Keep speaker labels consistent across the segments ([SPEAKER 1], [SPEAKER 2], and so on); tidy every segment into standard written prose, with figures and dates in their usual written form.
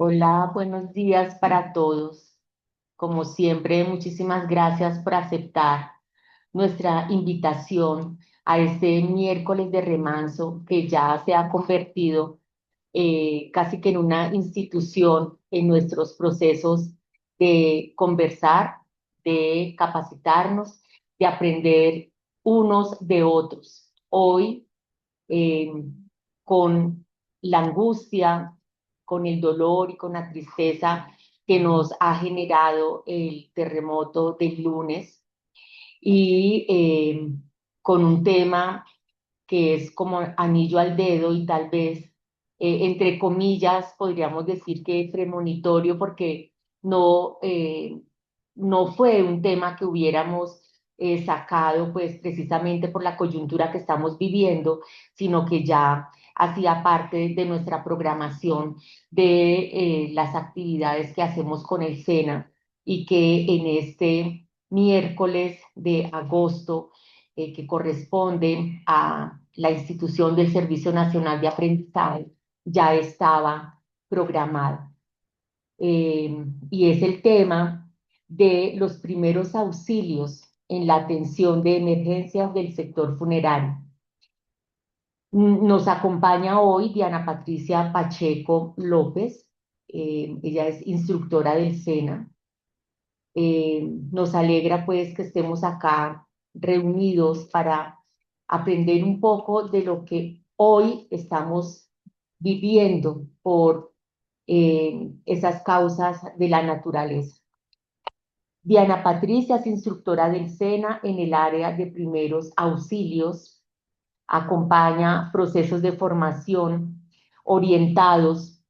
[SPEAKER 1] Hola, buenos días para todos. Como siempre, muchísimas gracias por aceptar nuestra invitación a este miércoles de remanso que ya se ha convertido casi que en una institución en nuestros procesos de conversar, de capacitarnos, de aprender unos de otros. Hoy eh, con la angustia, con el dolor y con la tristeza que nos ha generado el terremoto del lunes y con un tema que es como anillo al dedo y tal vez, entre comillas, podríamos decir que premonitorio porque no, no fue un tema que hubiéramos sacado pues precisamente por la coyuntura que estamos viviendo, sino que ya hacía parte de nuestra programación de las actividades que hacemos con el SENA y que en este miércoles de agosto que corresponde a la institución del Servicio Nacional de Aprendizaje, ya estaba programada. Y es el tema de los primeros auxilios en la atención de emergencias del sector funerario. Nos acompaña hoy Diana Patricia Pacheco López, ella es instructora del SENA. Nos alegra pues que estemos acá reunidos para aprender un poco de lo que hoy estamos viviendo por esas causas de la naturaleza. Diana Patricia es instructora del SENA en el área de primeros auxilios, acompaña procesos de formación orientados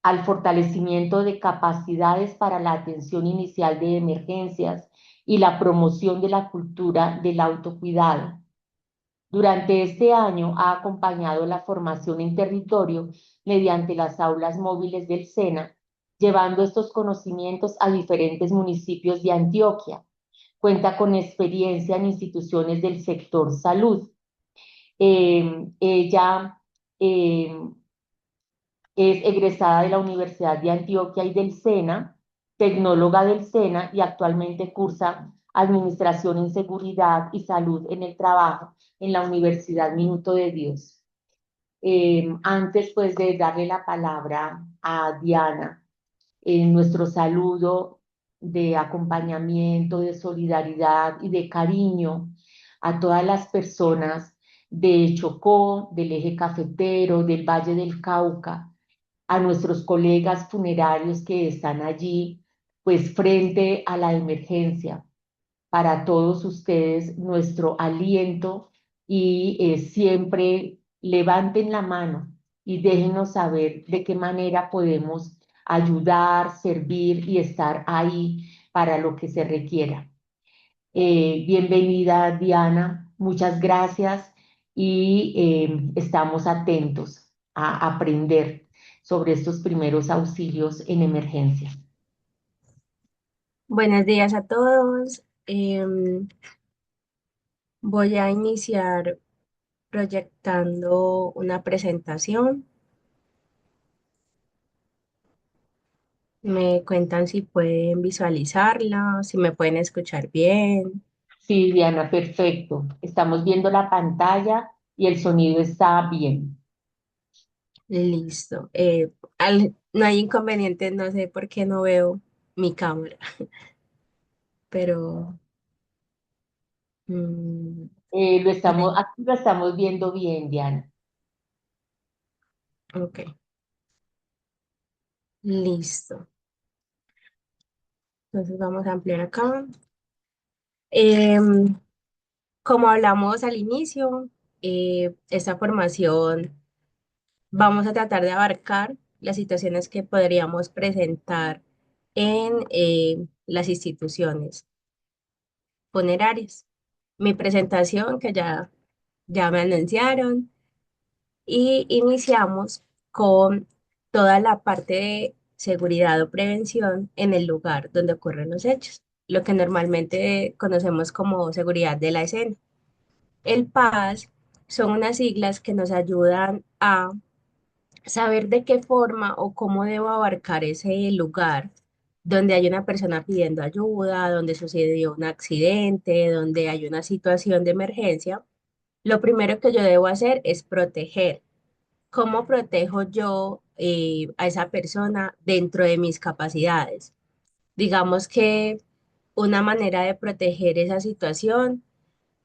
[SPEAKER 1] al fortalecimiento de capacidades para la atención inicial de emergencias y la promoción de la cultura del autocuidado. Durante este año ha acompañado la formación en territorio mediante las aulas móviles del SENA, llevando estos conocimientos a diferentes municipios de Antioquia. Cuenta con experiencia en instituciones del sector salud. Ella eh, es egresada de la Universidad de Antioquia y del SENA, tecnóloga del SENA y actualmente cursa Administración en Seguridad y Salud en el Trabajo en la Universidad Minuto de Dios. Antes pues de darle la palabra a Diana, en nuestro saludo de acompañamiento, de solidaridad y de cariño a todas las personas de Chocó, del eje cafetero, del Valle del Cauca, a nuestros colegas funerarios que están allí, pues frente a la emergencia. Para todos ustedes, nuestro aliento y siempre levanten la mano y déjenos saber de qué manera podemos ayudar, servir y estar ahí para lo que se requiera. Bienvenida, Diana. Muchas gracias y estamos atentos a aprender sobre estos primeros auxilios en emergencia.
[SPEAKER 2] Buenos días a todos. Voy a iniciar proyectando una presentación. Me cuentan si pueden visualizarla, si me pueden escuchar bien.
[SPEAKER 1] Sí, Diana, perfecto. Estamos viendo la pantalla y el sonido está bien.
[SPEAKER 2] Listo. No hay inconveniente, no sé por qué no veo mi cámara, pero mm, le-
[SPEAKER 1] Aquí lo estamos viendo bien, Diana.
[SPEAKER 2] ok, listo. Entonces vamos a ampliar acá. Em, Como hablamos al inicio, esta formación vamos a tratar de abarcar las situaciones que podríamos presentar en las instituciones funerarias. Mi presentación, que ya me anunciaron, y iniciamos con toda la parte de seguridad o prevención en el lugar donde ocurren los hechos, lo que normalmente conocemos como seguridad de la escena. El PAS son unas siglas que nos ayudan a saber de qué forma o cómo debo abarcar ese lugar donde hay una persona pidiendo ayuda, donde sucedió un accidente, donde hay una situación de emergencia, lo primero que yo debo hacer es proteger. ¿Cómo protejo yo a esa persona dentro de mis capacidades? Digamos que una manera de proteger esa situación,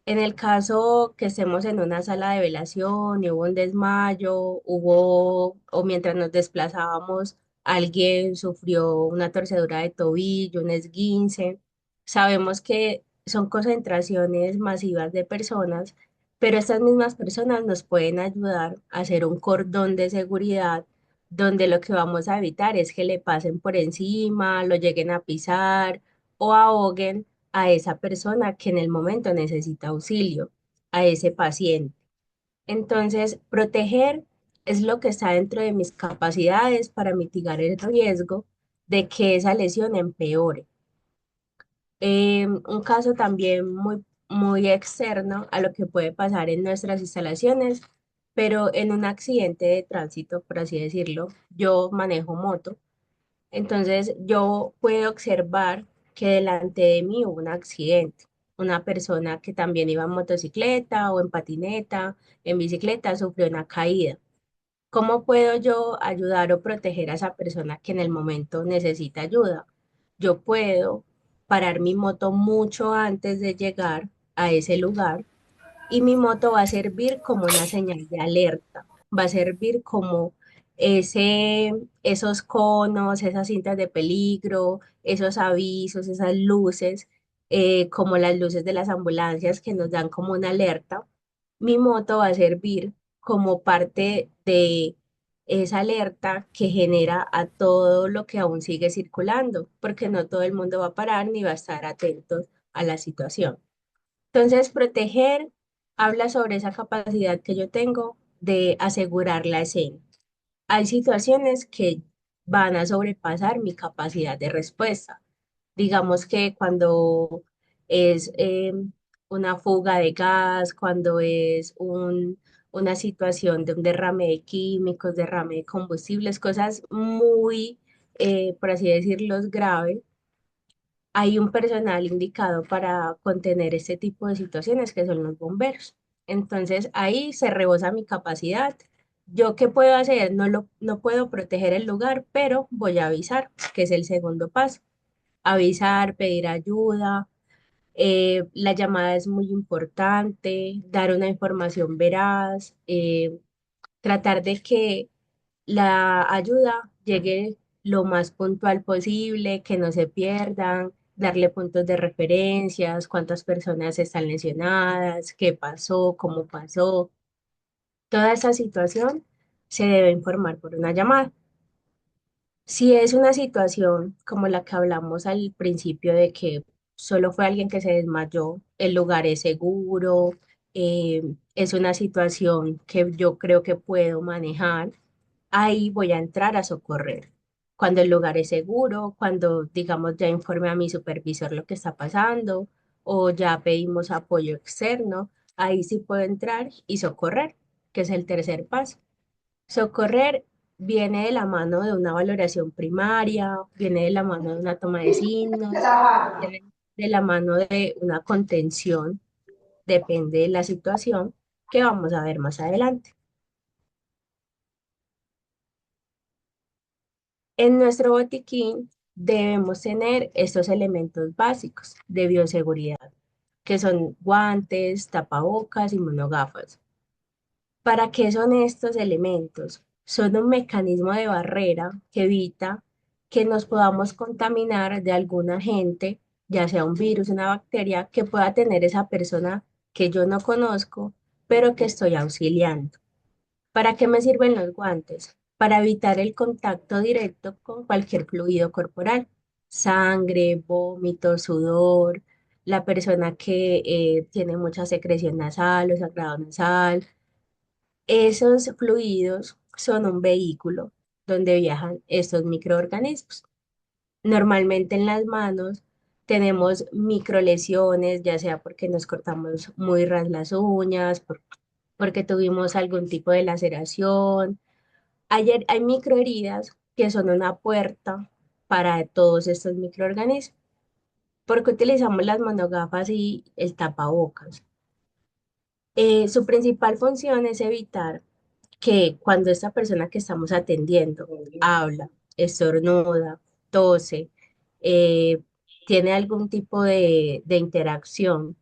[SPEAKER 2] en el caso que estemos en una sala de velación y hubo un desmayo, o mientras nos desplazábamos, alguien sufrió una torcedura de tobillo, un esguince, sabemos que son concentraciones masivas de personas, pero estas mismas personas nos pueden ayudar a hacer un cordón de seguridad donde lo que vamos a evitar es que le pasen por encima, lo lleguen a pisar o ahoguen a esa persona que en el momento necesita auxilio, a ese paciente. Entonces, proteger es lo que está dentro de mis capacidades para mitigar el riesgo de que esa lesión empeore. Un caso también muy externo a lo que puede pasar en nuestras instalaciones, pero en un accidente de tránsito, por así decirlo, yo manejo moto. Entonces yo puedo observar que delante de mí hubo un accidente. Una persona que también iba en motocicleta o en patineta, en bicicleta, sufrió una caída. ¿Cómo puedo yo ayudar o proteger a esa persona que en el momento necesita ayuda? Yo puedo parar mi moto mucho antes de llegar a ese lugar y mi moto va a servir como una señal de alerta, va a servir como esos conos, esas cintas de peligro, esos avisos, esas luces, como las luces de las ambulancias que nos dan como una alerta. Mi moto va a servir como parte de esa alerta que genera a todo lo que aún sigue circulando, porque no todo el mundo va a parar ni va a estar atento a la situación. Entonces, proteger habla sobre esa capacidad que yo tengo de asegurar la escena. Hay situaciones que van a sobrepasar mi capacidad de respuesta. Digamos que cuando es una fuga de gas, cuando es una situación de un derrame de químicos, derrame de combustibles, cosas muy, por así decirlo, graves, hay un personal indicado para contener este tipo de situaciones que son los bomberos. Entonces ahí se rebosa mi capacidad. ¿Yo qué puedo hacer? No puedo proteger el lugar, pero voy a avisar, que es el segundo paso. Avisar, pedir ayuda. La llamada es muy importante, dar una información veraz, tratar de que la ayuda llegue lo más puntual posible, que no se pierdan, darle puntos de referencias, cuántas personas están lesionadas, qué pasó, cómo pasó. Toda esa situación se debe informar por una llamada. Si es una situación como la que hablamos al principio de que solo fue alguien que se desmayó, el lugar es seguro, es una situación que yo creo que puedo manejar, ahí voy a entrar a socorrer. Cuando el lugar es seguro, cuando digamos ya informe a mi supervisor lo que está pasando o ya pedimos apoyo externo, ahí sí puedo entrar y socorrer, que es el tercer paso. Socorrer viene de la mano de una valoración primaria, viene de la mano de una toma de signos, viene de la mano de una contención, depende de la situación que vamos a ver más adelante. En nuestro botiquín debemos tener estos elementos básicos de bioseguridad, que son guantes, tapabocas y monogafas. ¿Para qué son estos elementos? Son un mecanismo de barrera que evita que nos podamos contaminar de algún agente, ya sea un virus, una bacteria, que pueda tener esa persona que yo no conozco, pero que estoy auxiliando. ¿Para qué me sirven los guantes? Para evitar el contacto directo con cualquier fluido corporal, sangre, vómito, sudor, la persona que tiene mucha secreción nasal o sangrado nasal. Esos fluidos son un vehículo donde viajan estos microorganismos. Normalmente en las manos tenemos microlesiones, ya sea porque nos cortamos muy ras las uñas, porque tuvimos algún tipo de laceración Hay microheridas que son una puerta para todos estos microorganismos. ¿Por qué utilizamos las monogafas y el tapabocas? Su principal función es evitar que cuando esta persona que estamos atendiendo habla, estornuda, tose, eh, tiene algún tipo de interacción,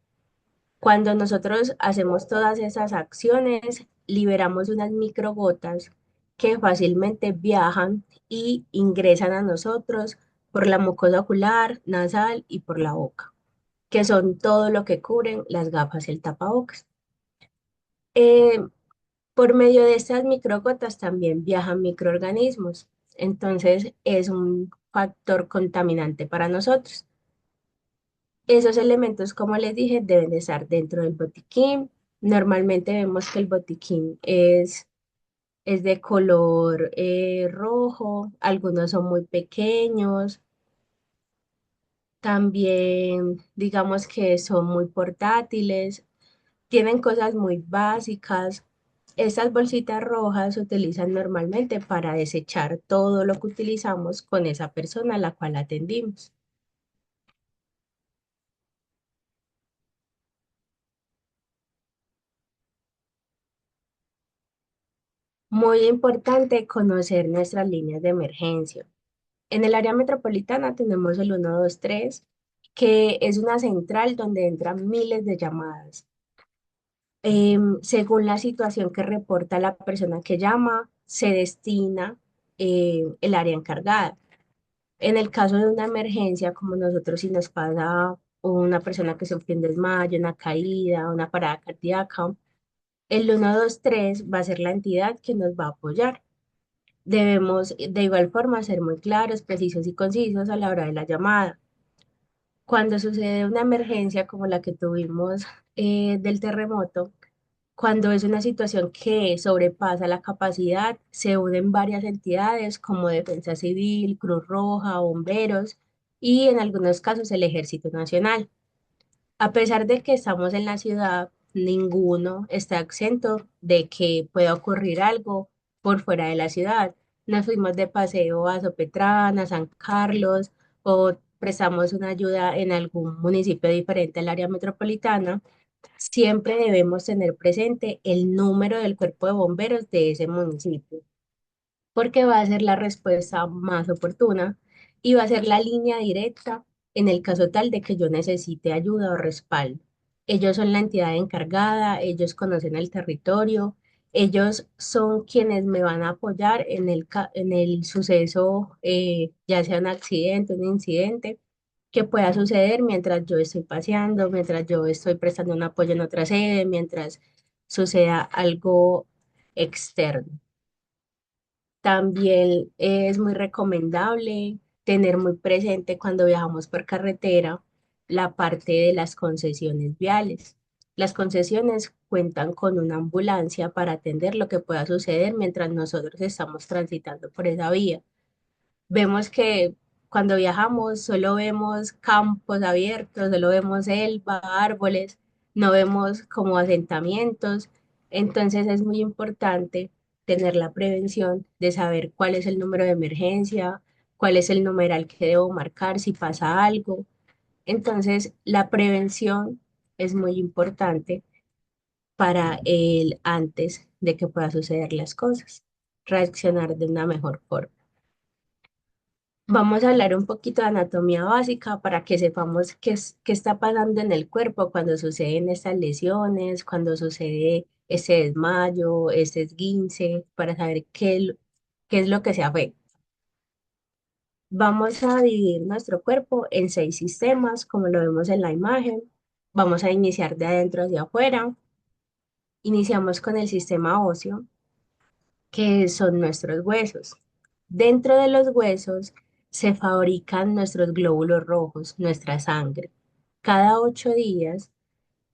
[SPEAKER 2] cuando nosotros hacemos todas esas acciones, liberamos unas microgotas que fácilmente viajan y ingresan a nosotros por la mucosa ocular, nasal y por la boca, que son todo lo que cubren las gafas y el tapabocas. Eh, por medio de estas microgotas también viajan microorganismos, entonces es un factor contaminante para nosotros. Esos elementos, como les dije, deben de estar dentro del botiquín. Normalmente vemos que el botiquín es de color rojo, algunos son muy pequeños, también digamos que son muy portátiles, tienen cosas muy básicas. Estas bolsitas rojas se utilizan normalmente para desechar todo lo que utilizamos con esa persona a la cual atendimos. Muy importante conocer nuestras líneas de emergencia. En el área metropolitana tenemos el 123, que es una central donde entran miles de llamadas. Según la situación que reporta la persona que llama, se destina el área encargada. En el caso de una emergencia, como nosotros si nos pasa una persona que sufrió un desmayo, una caída, una parada cardíaca, el 123 va a ser la entidad que nos va a apoyar. Debemos de igual forma ser muy claros, precisos y concisos a la hora de la llamada. Cuando sucede una emergencia como la que tuvimos del terremoto, cuando es una situación que sobrepasa la capacidad, se unen varias entidades como Defensa Civil, Cruz Roja, bomberos y en algunos casos el Ejército Nacional. A pesar de que estamos en la ciudad, ninguno está exento de que pueda ocurrir algo por fuera de la ciudad. Nos fuimos de paseo a Sopetrán, a San Carlos o prestamos una ayuda en algún municipio diferente al área metropolitana. Siempre debemos tener presente el número del cuerpo de bomberos de ese municipio porque va a ser la respuesta más oportuna y va a ser la línea directa en el caso tal de que yo necesite ayuda o respaldo. Ellos son la entidad encargada, ellos conocen el territorio, ellos son quienes me van a apoyar en en el suceso, ya sea un accidente, un incidente que pueda suceder mientras yo estoy paseando, mientras yo estoy prestando un apoyo en otra sede, mientras suceda algo externo. También es muy recomendable tener muy presente cuando viajamos por carretera la parte de las concesiones viales. Las concesiones cuentan con una ambulancia para atender lo que pueda suceder mientras nosotros estamos transitando por esa vía. Vemos que cuando viajamos solo vemos campos abiertos, solo vemos selva, árboles, no vemos como asentamientos. Entonces es muy importante tener la prevención de saber cuál es el número de emergencia, cuál es el numeral que debo marcar si pasa algo. Entonces la prevención es muy importante para el antes de que puedan suceder las cosas, reaccionar de una mejor forma. Vamos a hablar un poquito de anatomía básica para que sepamos qué está pasando en el cuerpo cuando suceden estas lesiones, cuando sucede ese desmayo, ese esguince, para saber qué es lo que se afecta. Vamos a dividir nuestro cuerpo en 6 sistemas, como lo vemos en la imagen. Vamos a iniciar de adentro hacia afuera. Iniciamos con el sistema óseo, que son nuestros huesos. Dentro de los huesos se fabrican nuestros glóbulos rojos, nuestra sangre. Cada 8 días,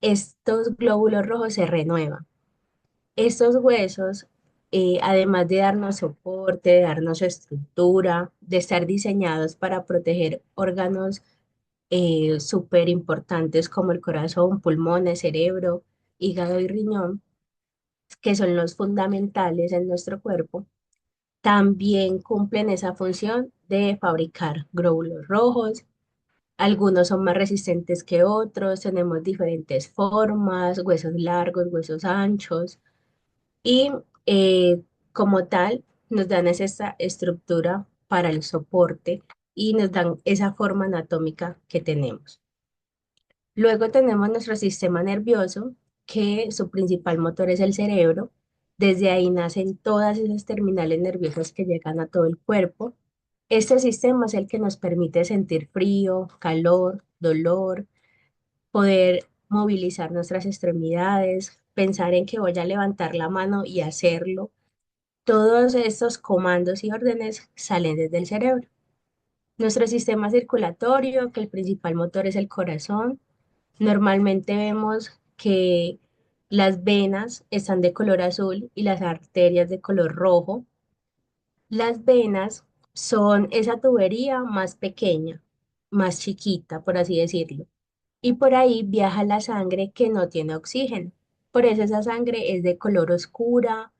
[SPEAKER 2] estos glóbulos rojos se renuevan. Estos huesos, además de darnos soporte, de darnos estructura, de estar diseñados para proteger órganos súper importantes como el corazón, pulmones, cerebro, hígado y riñón, que son los fundamentales en nuestro cuerpo, también cumplen esa función de fabricar glóbulos rojos. Algunos son más resistentes que otros, tenemos diferentes formas, huesos largos, huesos anchos y como tal nos dan esa estructura para el soporte y nos dan esa forma anatómica que tenemos. Luego tenemos nuestro sistema nervioso, que su principal motor es el cerebro. Desde ahí nacen todas esas terminales nerviosas que llegan a todo el cuerpo. Este sistema es el que nos permite sentir frío, calor, dolor, poder movilizar nuestras extremidades, pensar en que voy a levantar la mano y hacerlo. Todos estos comandos y órdenes salen desde el cerebro. Nuestro sistema circulatorio, que el principal motor es el corazón. Normalmente vemos que las venas están de color azul y las arterias de color rojo. Las venas son esa tubería más pequeña, más chiquita, por así decirlo. Y por ahí viaja la sangre que no tiene oxígeno. Por eso esa sangre es de color oscura,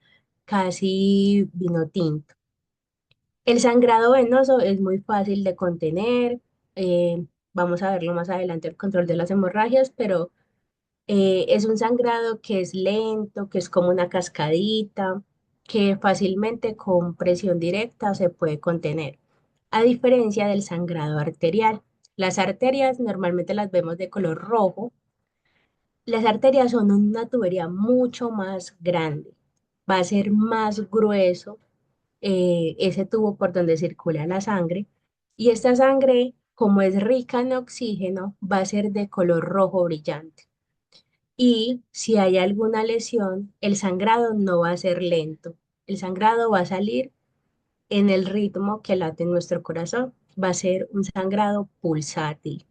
[SPEAKER 2] casi vino tinto. El sangrado venoso es muy fácil de contener. Vamos a verlo más adelante, el control de las hemorragias, pero es un sangrado que es lento, que es como una cascadita, que fácilmente con presión directa se puede contener, a diferencia del sangrado arterial. Las arterias normalmente las vemos de color rojo. Las arterias son una tubería mucho más grande, va a ser más grueso ese tubo por donde circula la sangre y esta sangre, como es rica en oxígeno, va a ser de color rojo brillante. Y si hay alguna lesión, el sangrado no va a ser lento. El sangrado va a salir en el ritmo que late en nuestro corazón. Va a ser un sangrado pulsátil.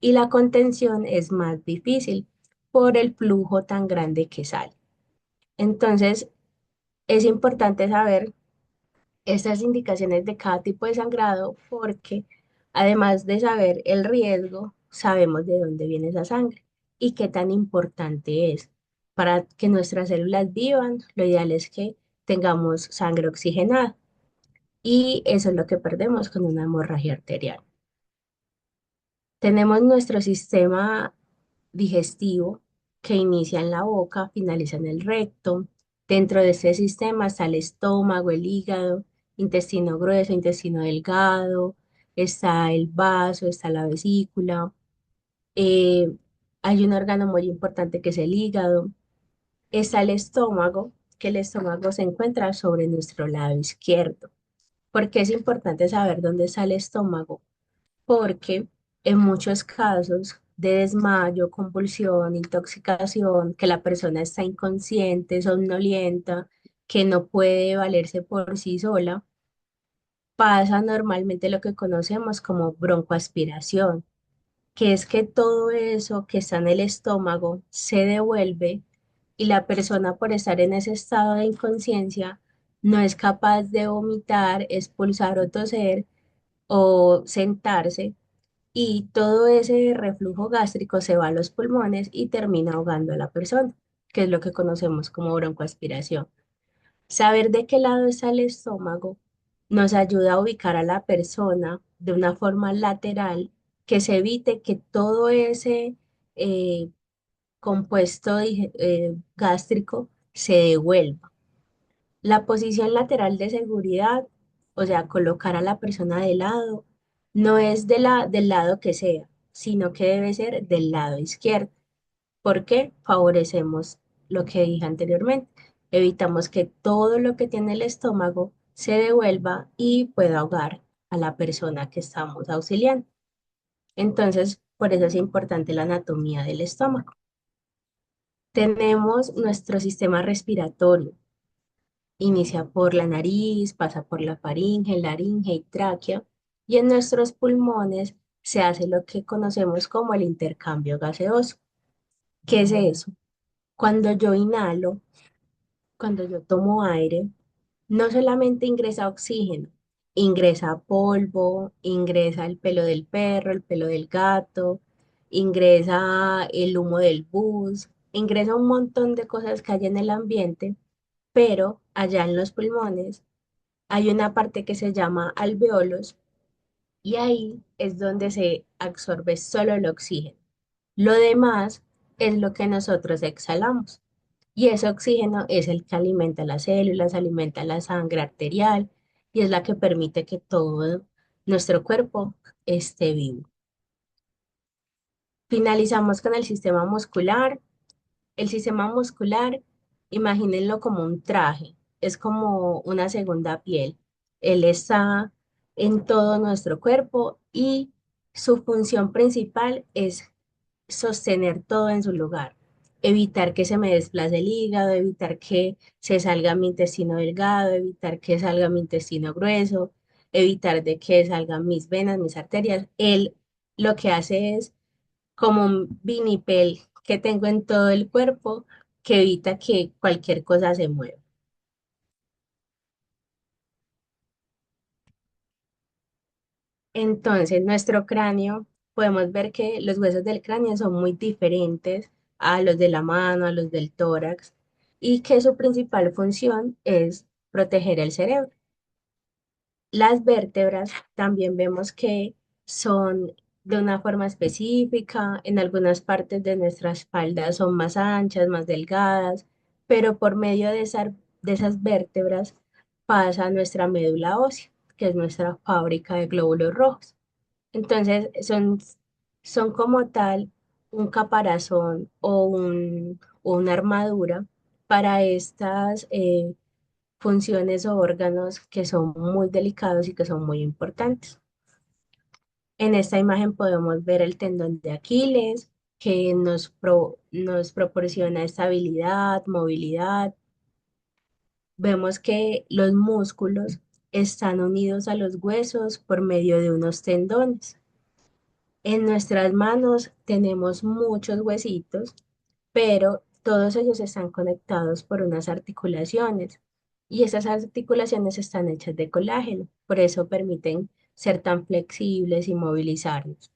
[SPEAKER 2] Y la contención es más difícil por el flujo tan grande que sale. Entonces, es importante saber estas indicaciones de cada tipo de sangrado porque además de saber el riesgo, sabemos de dónde viene esa sangre y qué tan importante es. Para que nuestras células vivan, lo ideal es que tengamos sangre oxigenada y eso es lo que perdemos con una hemorragia arterial. Tenemos nuestro sistema digestivo que inicia en la boca, finaliza en el recto. Dentro de este sistema está el estómago, el hígado, intestino grueso, intestino delgado, está el vaso, está la vesícula. eh, Hay un órgano muy importante que es el hígado. Está el estómago, que el estómago se encuentra sobre nuestro lado izquierdo. ¿Por qué es importante saber dónde está el estómago? Porque en muchos casos de desmayo, convulsión, intoxicación, que la persona está inconsciente, somnolienta, que no puede valerse por sí sola, pasa normalmente lo que conocemos como broncoaspiración, que es que todo eso que está en el estómago se devuelve y la persona por estar en ese estado de inconsciencia no es capaz de vomitar, expulsar o toser o sentarse y todo ese reflujo gástrico se va a los pulmones y termina ahogando a la persona, que es lo que conocemos como broncoaspiración. Saber de qué lado está el estómago nos ayuda a ubicar a la persona de una forma lateral que se evite que todo ese eh, compuesto gástrico se devuelva. La posición lateral de seguridad, o sea, colocar a la persona de lado, no es del lado que sea, sino que debe ser del lado izquierdo, porque favorecemos lo que dije anteriormente. Evitamos que todo lo que tiene el estómago se devuelva y pueda ahogar a la persona que estamos auxiliando. Entonces, por eso es importante la anatomía del estómago. Tenemos nuestro sistema respiratorio. Inicia por la nariz, pasa por la faringe, laringe y tráquea, y en nuestros pulmones se hace lo que conocemos como el intercambio gaseoso. ¿Qué es eso? Cuando yo inhalo, cuando yo tomo aire, no solamente ingresa oxígeno, ingresa polvo, ingresa el pelo del perro, el pelo del gato, ingresa el humo del bus, ingresa un montón de cosas que hay en el ambiente, pero allá en los pulmones hay una parte que se llama alveolos y ahí es donde se absorbe solo el oxígeno. Lo demás es lo que nosotros exhalamos. Y ese oxígeno es el que alimenta las células, alimenta la sangre arterial y es la que permite que todo nuestro cuerpo esté vivo. Finalizamos con el sistema muscular. El sistema muscular, imagínenlo como un traje, es como una segunda piel. Él está en todo nuestro cuerpo y su función principal es sostener todo en su lugar, evitar que se me desplace el hígado, evitar que se salga mi intestino delgado, evitar que salga mi intestino grueso, evitar de que salgan mis venas, mis arterias. Él lo que hace es como un vinipel que tengo en todo el cuerpo que evita que cualquier cosa se mueva. Entonces, nuestro cráneo, podemos ver que los huesos del cráneo son muy diferentes a los de la mano, a los del tórax, y que su principal función es proteger el cerebro. Las vértebras también vemos que son de una forma específica, en algunas partes de nuestra espalda son más anchas, más delgadas, pero por medio de esas vértebras pasa nuestra médula ósea, que es nuestra fábrica de glóbulos rojos. Entonces, son como tal un caparazón o una armadura para estas funciones o órganos que son muy delicados y que son muy importantes. En esta imagen podemos ver el tendón de Aquiles, que nos proporciona estabilidad, movilidad. Vemos que los músculos están unidos a los huesos por medio de unos tendones. En nuestras manos tenemos muchos huesitos, pero todos ellos están conectados por unas articulaciones y esas articulaciones están hechas de colágeno, por eso permiten ser tan flexibles y movilizarnos.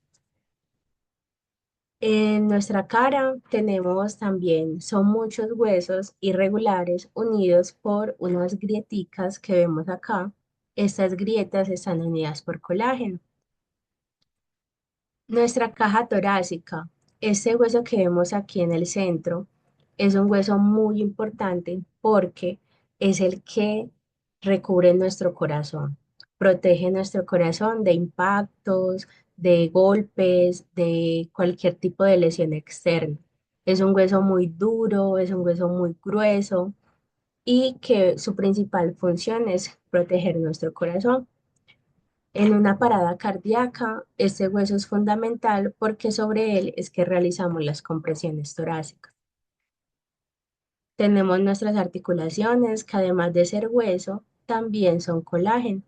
[SPEAKER 2] En nuestra cara tenemos también, son muchos huesos irregulares unidos por unas grieticas que vemos acá. Estas grietas están unidas por colágeno. Nuestra caja torácica, este hueso que vemos aquí en el centro, es un hueso muy importante porque es el que recubre nuestro corazón, protege nuestro corazón de impactos, de golpes, de cualquier tipo de lesión externa. Es un hueso muy duro, es un hueso muy grueso y que su principal función es proteger nuestro corazón. En una parada cardíaca, este hueso es fundamental porque sobre él es que realizamos las compresiones torácicas. Tenemos nuestras articulaciones que además de ser hueso, también son colágeno.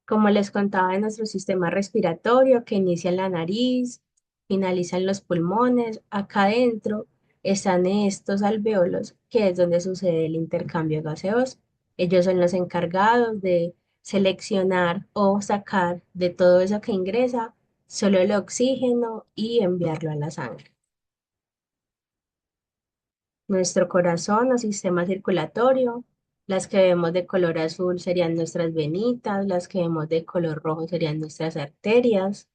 [SPEAKER 2] Como les contaba de nuestro sistema respiratorio que inicia en la nariz, finaliza en los pulmones, acá adentro están estos alvéolos, que es donde sucede el intercambio gaseoso. Ellos son los encargados de seleccionar o sacar de todo eso que ingresa solo el oxígeno y enviarlo a la sangre. Nuestro corazón o sistema circulatorio, las que vemos de color azul serían nuestras venitas, las que vemos de color rojo serían nuestras arterias.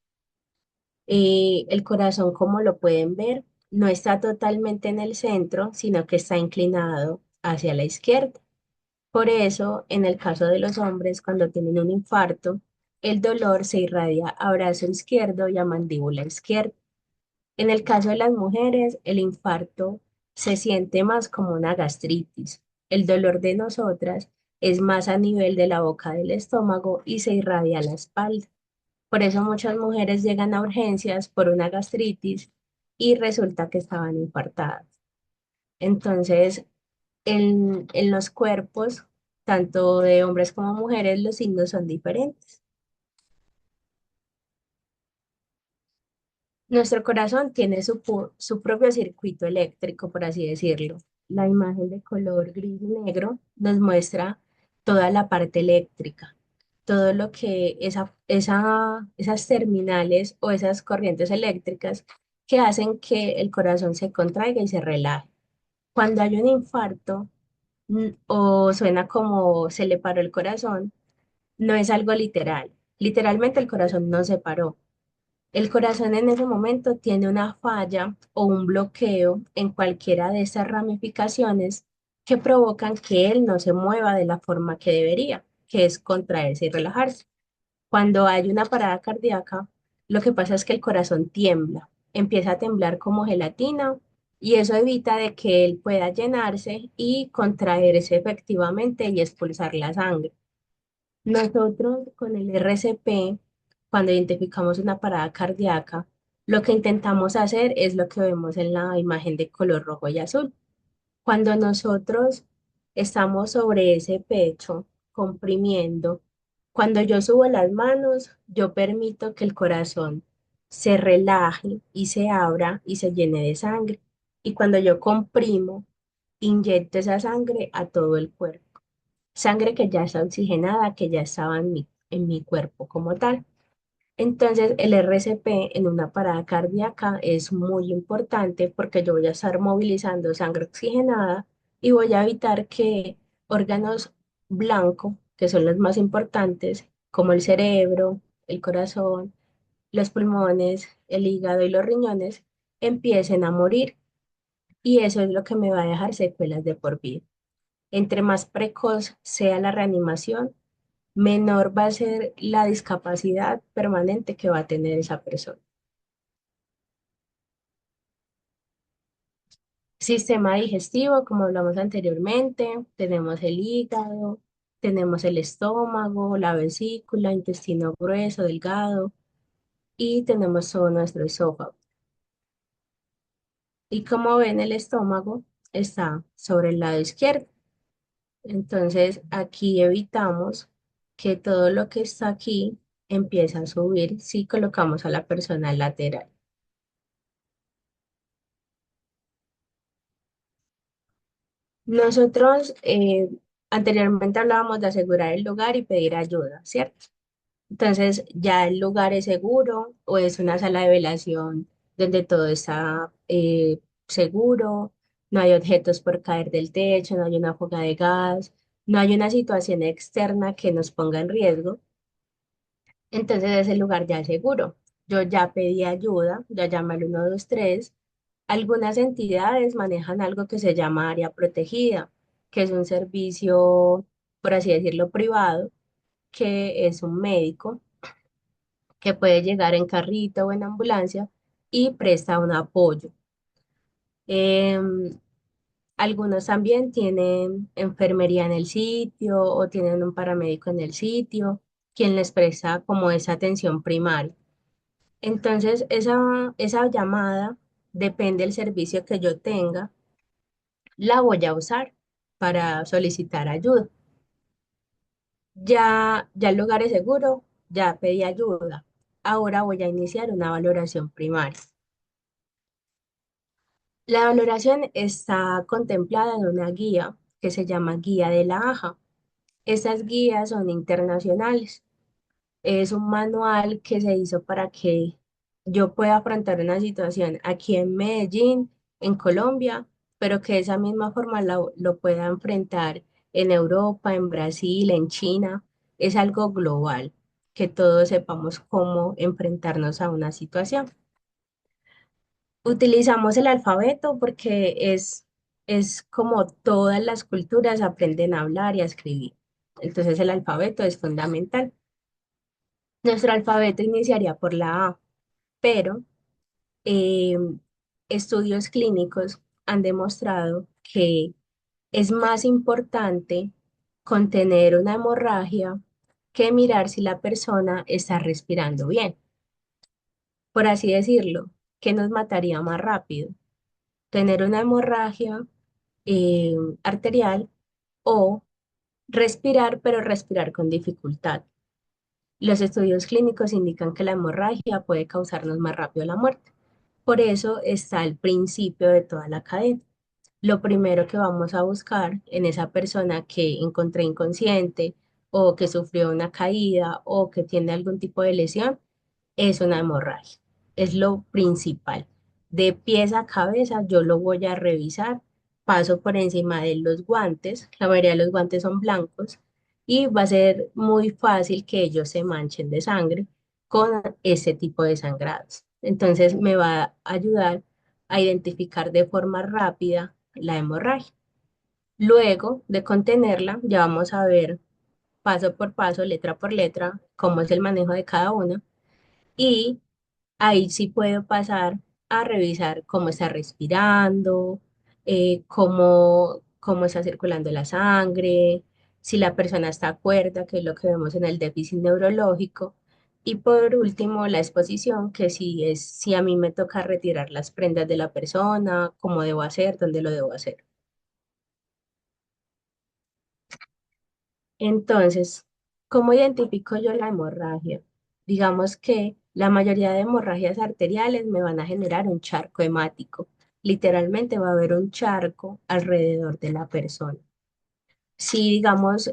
[SPEAKER 2] El corazón, como lo pueden ver, no está totalmente en el centro, sino que está inclinado hacia la izquierda. Por eso, en el caso de los hombres, cuando tienen un infarto, el dolor se irradia a brazo izquierdo y a mandíbula izquierda. En el caso de las mujeres, el infarto se siente más como una gastritis. El dolor de nosotras es más a nivel de la boca del estómago y se irradia a la espalda. Por eso muchas mujeres llegan a urgencias por una gastritis y resulta que estaban infartadas. Entonces, en los cuerpos, tanto de hombres como mujeres, los signos son diferentes. Nuestro corazón tiene su propio circuito eléctrico, por así decirlo. La imagen de color gris y negro nos muestra toda la parte eléctrica, todo lo que esas terminales o esas corrientes eléctricas que hacen que el corazón se contraiga y se relaje. Cuando hay un infarto o suena como se le paró el corazón, no es algo literal. Literalmente el corazón no se paró. El corazón en ese momento tiene una falla o un bloqueo en cualquiera de estas ramificaciones que provocan que él no se mueva de la forma que debería, que es contraerse y relajarse. Cuando hay una parada cardíaca, lo que pasa es que el corazón tiembla, empieza a temblar como gelatina y eso evita de que él pueda llenarse y contraerse efectivamente y expulsar la sangre. Nosotros con el RCP, cuando identificamos una parada cardíaca, lo que intentamos hacer es lo que vemos en la imagen de color rojo y azul. Cuando nosotros estamos sobre ese pecho, comprimiendo, cuando yo subo las manos, yo permito que el corazón se relaje y se abra y se llene de sangre. Y cuando yo comprimo, inyecto esa sangre a todo el cuerpo. Sangre que ya está oxigenada, que ya estaba en mi cuerpo como tal. Entonces, el RCP en una parada cardíaca es muy importante porque yo voy a estar movilizando sangre oxigenada y voy a evitar que órganos blancos, que son los más importantes, como el cerebro, el corazón, los pulmones, el hígado y los riñones, empiecen a morir. Y eso es lo que me va a dejar secuelas de por vida. Entre más precoz sea la reanimación, menor va a ser la discapacidad permanente que va a tener esa persona. Sistema digestivo, como hablamos anteriormente, tenemos el hígado, tenemos el estómago, la vesícula, intestino grueso, delgado y tenemos todo nuestro esófago. Y como ven, el estómago está sobre el lado izquierdo. Entonces, aquí evitamos que todo lo que está aquí empiece a subir si colocamos a la persona lateral. Nosotros anteriormente hablábamos de asegurar el lugar y pedir ayuda, ¿cierto? Entonces, ya el lugar es seguro o es una sala de velación donde todo está seguro, no hay objetos por caer del techo, no hay una fuga de gas, no hay una situación externa que nos ponga en riesgo. Entonces, ese lugar ya es seguro. Yo ya pedí ayuda, ya llamé al 123. Algunas entidades manejan algo que se llama área protegida, que es un servicio, por así decirlo, privado, que es un médico que puede llegar en carrito o en ambulancia y presta un apoyo. Em, Algunos también tienen enfermería en el sitio o tienen un paramédico en el sitio, quien les presta como esa atención primaria. Entonces, esa llamada depende del servicio que yo tenga, la voy a usar para solicitar ayuda. Ya el lugar es seguro, ya pedí ayuda. Ahora voy a iniciar una valoración primaria. La valoración está contemplada en una guía que se llama Guía de la AJA. Estas guías son internacionales. Es un manual que se hizo para que yo pueda afrontar una situación aquí en Medellín, en Colombia, pero que de esa misma forma lo pueda enfrentar en Europa, en Brasil, en China. Es algo global, que todos sepamos cómo enfrentarnos a una situación. Utilizamos el alfabeto porque es como todas las culturas aprenden a hablar y a escribir. Entonces el alfabeto es fundamental. Nuestro alfabeto iniciaría por la A, pero eh, estudios clínicos han demostrado que es más importante contener una hemorragia que mirar si la persona está respirando bien. Por así decirlo, ¿qué nos mataría más rápido? Tener una hemorragia eh, arterial o respirar, pero respirar con dificultad. Los estudios clínicos indican que la hemorragia puede causarnos más rápido la muerte. Por eso está el principio de toda la cadena. Lo primero que vamos a buscar en esa persona que encontré inconsciente o que sufrió una caída o que tiene algún tipo de lesión es una hemorragia. Es lo principal. De pies a cabeza yo lo voy a revisar paso por encima de los guantes, la mayoría de los guantes son blancos, y va a ser muy fácil que ellos se manchen de sangre con ese tipo de sangrados. Entonces me va a ayudar a identificar de forma rápida la hemorragia. Luego de contenerla, ya vamos a ver paso por paso, letra por letra, cómo es el manejo de cada una. Y ahí sí puedo pasar a revisar cómo está respirando, cómo está circulando la sangre, si la persona está cuerda, que es lo que vemos en el déficit neurológico. Y por último, la exposición, que si a mí me toca retirar las prendas de la persona, cómo debo hacer, dónde lo debo hacer. Entonces, ¿cómo identifico yo la hemorragia? Digamos que la mayoría de hemorragias arteriales me van a generar un charco hemático. Literalmente va a haber un charco alrededor de la persona. Si, digamos,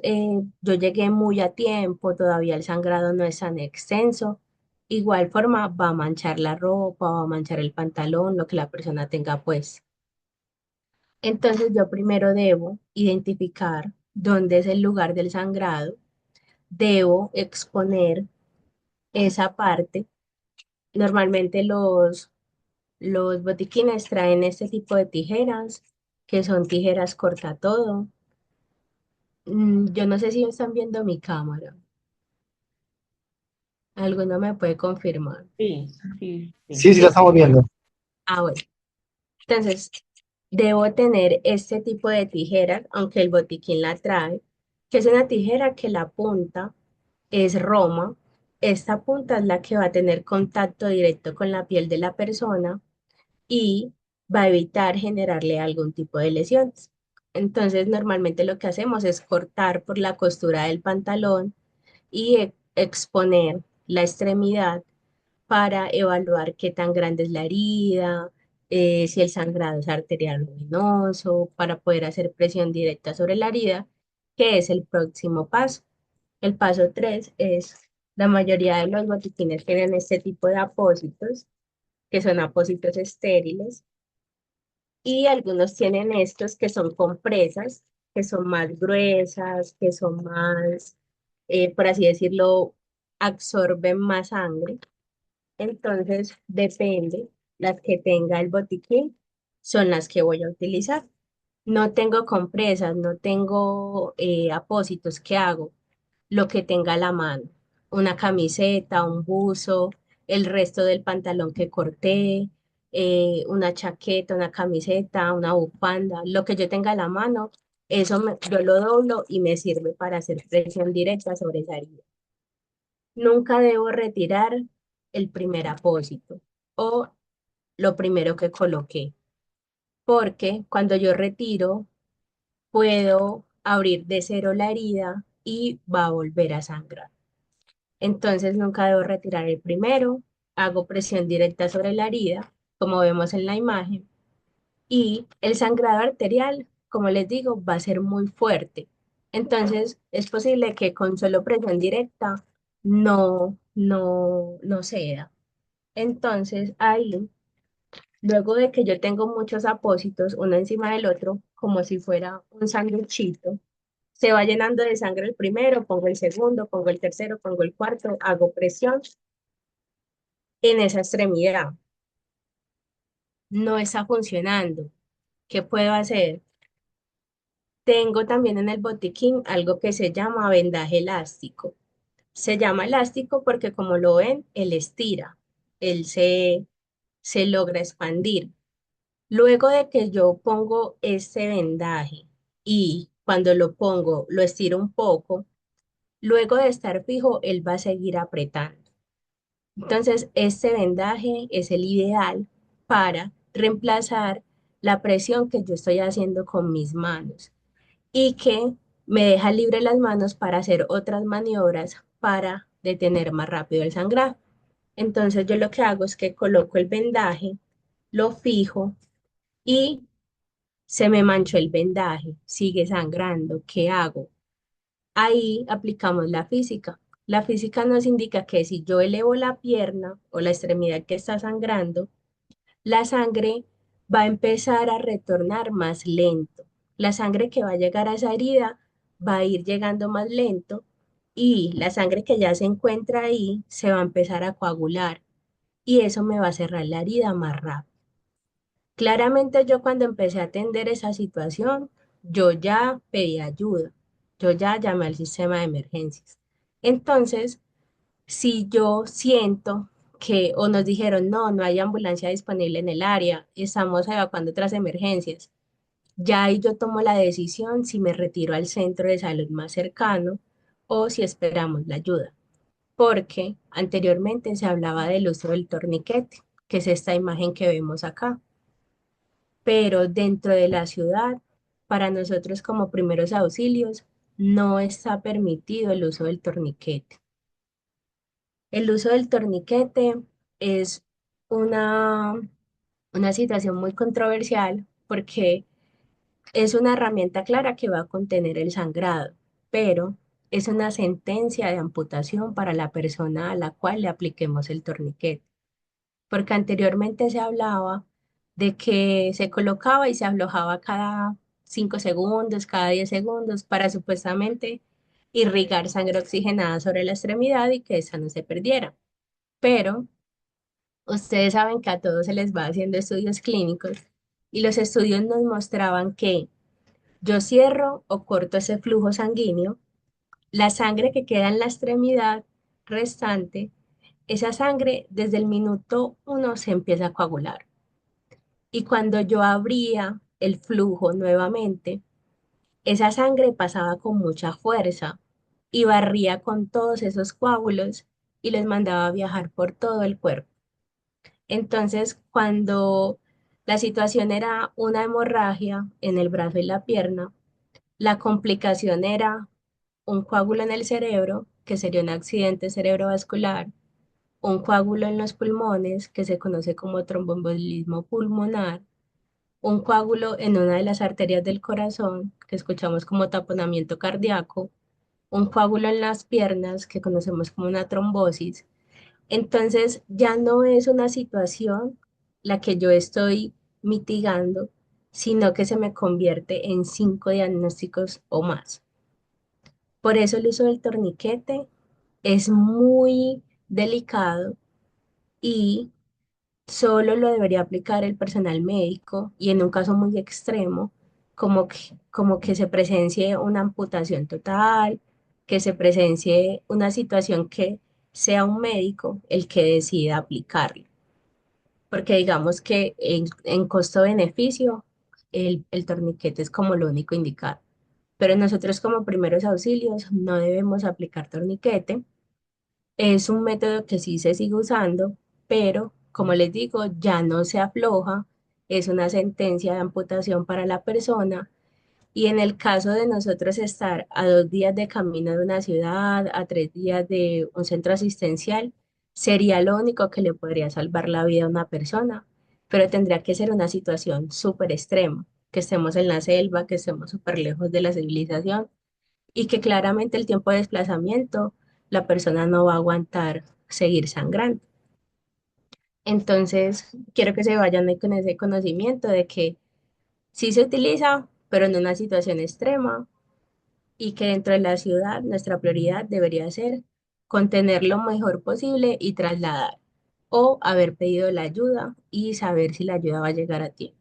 [SPEAKER 2] yo llegué muy a tiempo, todavía el sangrado no es tan extenso, igual forma va a manchar la ropa, va a manchar el pantalón, lo que la persona tenga pues. Entonces yo primero debo identificar dónde es el lugar del sangrado, debo exponer esa parte. Normalmente los botiquines traen este tipo de tijeras, que son tijeras corta todo. Yo no sé si están viendo mi cámara. ¿Alguno me puede confirmar?
[SPEAKER 1] Sí, sí, sí.
[SPEAKER 3] Sí, sí, la estamos viendo.
[SPEAKER 2] Ah, bueno. Entonces, debo tener este tipo de tijeras, aunque el botiquín la trae, que es una tijera que la punta es roma. Esta punta es la que va a tener contacto directo con la piel de la persona y va a evitar generarle algún tipo de lesiones. Entonces, normalmente lo que hacemos es cortar por la costura del pantalón y exponer la extremidad para evaluar qué tan grande es la herida, si el sangrado es arterial o venoso, para poder hacer presión directa sobre la herida, que es el próximo paso. El paso 3 es, la mayoría de los botiquines tienen este tipo de apósitos, que son apósitos estériles, y algunos tienen estos que son compresas, que son más gruesas, que son más, por así decirlo, absorben más sangre. Entonces, depende, las que tenga el botiquín son las que voy a utilizar. No tengo compresas, no tengo apósitos. ¿Qué hago? Lo que tenga a la mano, una camiseta, un buzo, el resto del pantalón que corté, una chaqueta, una camiseta, una bufanda, lo que yo tenga a la mano, yo lo doblo y me sirve para hacer presión directa sobre esa herida. Nunca debo retirar el primer apósito o lo primero que coloqué, porque cuando yo retiro, puedo abrir de cero la herida y va a volver a sangrar. Entonces nunca debo retirar el primero, hago presión directa sobre la herida, como vemos en la imagen, y el sangrado arterial, como les digo, va a ser muy fuerte. Entonces es posible que con solo presión directa no ceda. Entonces ahí, luego de que yo tengo muchos apósitos, uno encima del otro, como si fuera un sanguchito, se va llenando de sangre el primero, pongo el segundo, pongo el tercero, pongo el cuarto, hago presión en esa extremidad. No está funcionando. ¿Qué puedo hacer? Tengo también en el botiquín algo que se llama vendaje elástico. Se llama elástico porque como lo ven, él estira, él se logra expandir. Luego de que yo pongo este vendaje y cuando lo pongo lo estiro un poco, luego de estar fijo, él va a seguir apretando. Entonces, este vendaje es el ideal para reemplazar la presión que yo estoy haciendo con mis manos y que me deja libre las manos para hacer otras maniobras para detener más rápido el sangrado. Entonces, yo lo que hago es que coloco el vendaje, lo fijo y se me manchó el vendaje, sigue sangrando. ¿Qué hago? Ahí aplicamos la física. La física nos indica que si yo elevo la pierna o la extremidad que está sangrando, la sangre va a empezar a retornar más lento. La sangre que va a llegar a esa herida va a ir llegando más lento y la sangre que ya se encuentra ahí se va a empezar a coagular y eso me va a cerrar la herida más rápido. Claramente yo cuando empecé a atender esa situación, yo ya pedí ayuda, yo ya llamé al sistema de emergencias. Entonces, si yo siento que o nos dijeron, no, no hay ambulancia disponible en el área, estamos evacuando otras emergencias, ya ahí yo tomo la decisión si me retiro al centro de salud más cercano o si esperamos la ayuda, porque anteriormente se hablaba del uso del torniquete, que es esta imagen que vemos acá, pero dentro de la ciudad, para nosotros como primeros auxilios, no está permitido el uso del torniquete. El uso del torniquete es una, una situación muy controversial porque es una herramienta clara que va a contener el sangrado, pero es una sentencia de amputación para la persona a la cual le apliquemos el torniquete, porque anteriormente se hablaba de que se colocaba y se aflojaba cada 5 segundos, cada 10 segundos, para supuestamente irrigar sangre oxigenada sobre la extremidad y que esa no se perdiera. Pero ustedes saben que a todos se les va haciendo estudios clínicos y los estudios nos mostraban que yo cierro o corto ese flujo sanguíneo, la sangre que queda en la extremidad restante, esa sangre desde el minuto uno se empieza a coagular. Y cuando yo abría el flujo nuevamente, esa sangre pasaba con mucha fuerza y barría con todos esos coágulos y les mandaba a viajar por todo el cuerpo. Entonces, cuando la situación era una hemorragia en el brazo y la pierna, la complicación era un coágulo en el cerebro, que sería un accidente cerebrovascular, un coágulo en los pulmones, que se conoce como tromboembolismo pulmonar, un coágulo en una de las arterias del corazón, que escuchamos como taponamiento cardíaco, un coágulo en las piernas, que conocemos como una trombosis. Entonces, ya no es una situación la que yo estoy mitigando, sino que se me convierte en 5 diagnósticos o más. Por eso el uso del torniquete es muy delicado y solo lo debería aplicar el personal médico y en un caso muy extremo, como que se presencie una amputación total, que se presencie una situación que sea un médico el que decida aplicarlo. Porque digamos que en costo-beneficio el torniquete es como lo único indicado. Pero nosotros como primeros auxilios no debemos aplicar torniquete. Es un método que sí se sigue usando, pero como les digo, ya no se afloja, es una sentencia de amputación para la persona y en el caso de nosotros estar a 2 días de camino de una ciudad, a 3 días de un centro asistencial, sería lo único que le podría salvar la vida a una persona, pero tendría que ser una situación súper extrema, que estemos en la selva, que estemos súper lejos de la civilización y que claramente el tiempo de desplazamiento la persona no va a aguantar seguir sangrando. Entonces, quiero que se vayan ahí con ese conocimiento de que sí se utiliza, pero en una situación extrema y que dentro de la ciudad nuestra prioridad debería ser contener lo mejor posible y trasladar o haber pedido la ayuda y saber si la ayuda va a llegar a ti.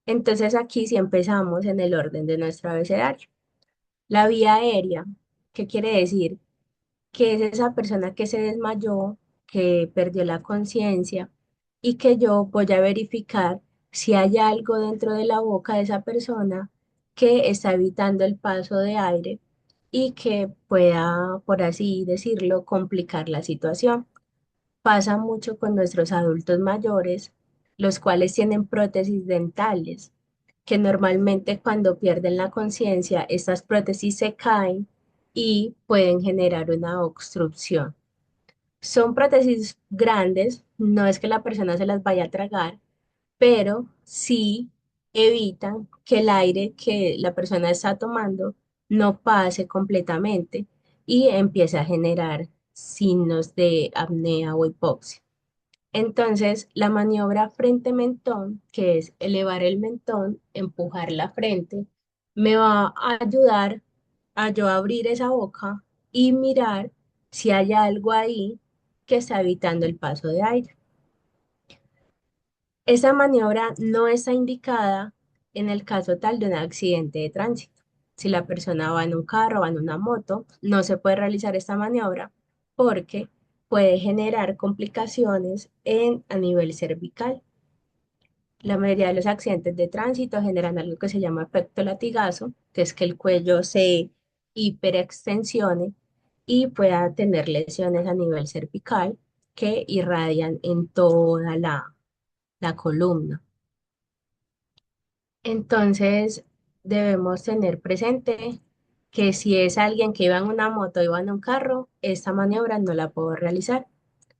[SPEAKER 2] Entonces aquí sí empezamos en el orden de nuestro abecedario. La vía aérea, ¿qué quiere decir? Que es esa persona que se desmayó, que perdió la conciencia y que yo voy a verificar si hay algo dentro de la boca de esa persona que está evitando el paso de aire y que pueda, por así decirlo, complicar la situación. Pasa mucho con nuestros adultos mayores, los cuales tienen prótesis dentales, que normalmente cuando pierden la conciencia, estas prótesis se caen y pueden generar una obstrucción. Son prótesis grandes, no es que la persona se las vaya a tragar, pero sí evitan que el aire que la persona está tomando no pase completamente y empiece a generar signos de apnea o hipoxia. Entonces, la maniobra frente-mentón, que es elevar el mentón, empujar la frente, me va a ayudar a yo abrir esa boca y mirar si hay algo ahí que está evitando el paso de aire. Esa maniobra no está indicada en el caso tal de un accidente de tránsito. Si la persona va en un carro o en una moto, no se puede realizar esta maniobra porque puede generar complicaciones a nivel cervical. La mayoría de los accidentes de tránsito generan algo que se llama efecto latigazo, que es que el cuello se hiperextensione y pueda tener lesiones a nivel cervical que irradian en toda la columna. Entonces, debemos tener presente que si es alguien que iba en una moto o iba en un carro, esta maniobra no la puedo realizar.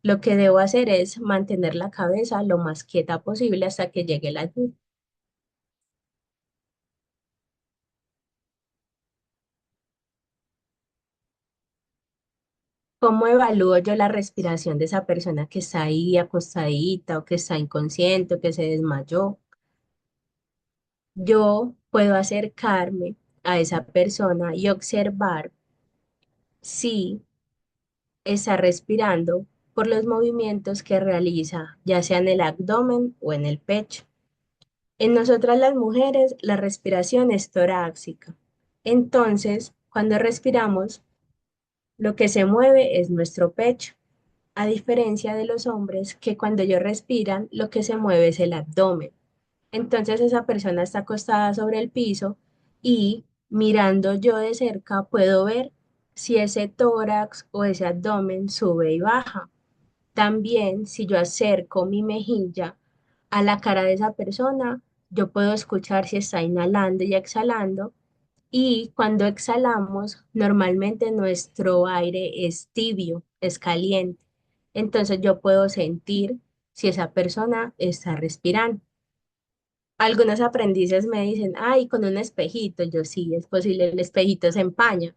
[SPEAKER 2] Lo que debo hacer es mantener la cabeza lo más quieta posible hasta que llegue la ayuda. ¿Cómo evalúo yo la respiración de esa persona que está ahí acostadita o que está inconsciente o que se desmayó? Yo puedo acercarme a esa persona y observar si está respirando por los movimientos que realiza, ya sea en el abdomen o en el pecho. En nosotras las mujeres, la respiración es torácica. Entonces, cuando respiramos, lo que se mueve es nuestro pecho, a diferencia de los hombres que cuando ellos respiran, lo que se mueve es el abdomen. Entonces, esa persona está acostada sobre el piso y mirando yo de cerca puedo ver si ese tórax o ese abdomen sube y baja. También, si yo acerco mi mejilla a la cara de esa persona, yo puedo escuchar si está inhalando y exhalando. Y cuando exhalamos, normalmente nuestro aire es tibio, es caliente. Entonces yo puedo sentir si esa persona está respirando. Algunos aprendices me dicen, ay, con un espejito. Yo sí, es posible, el espejito se empaña,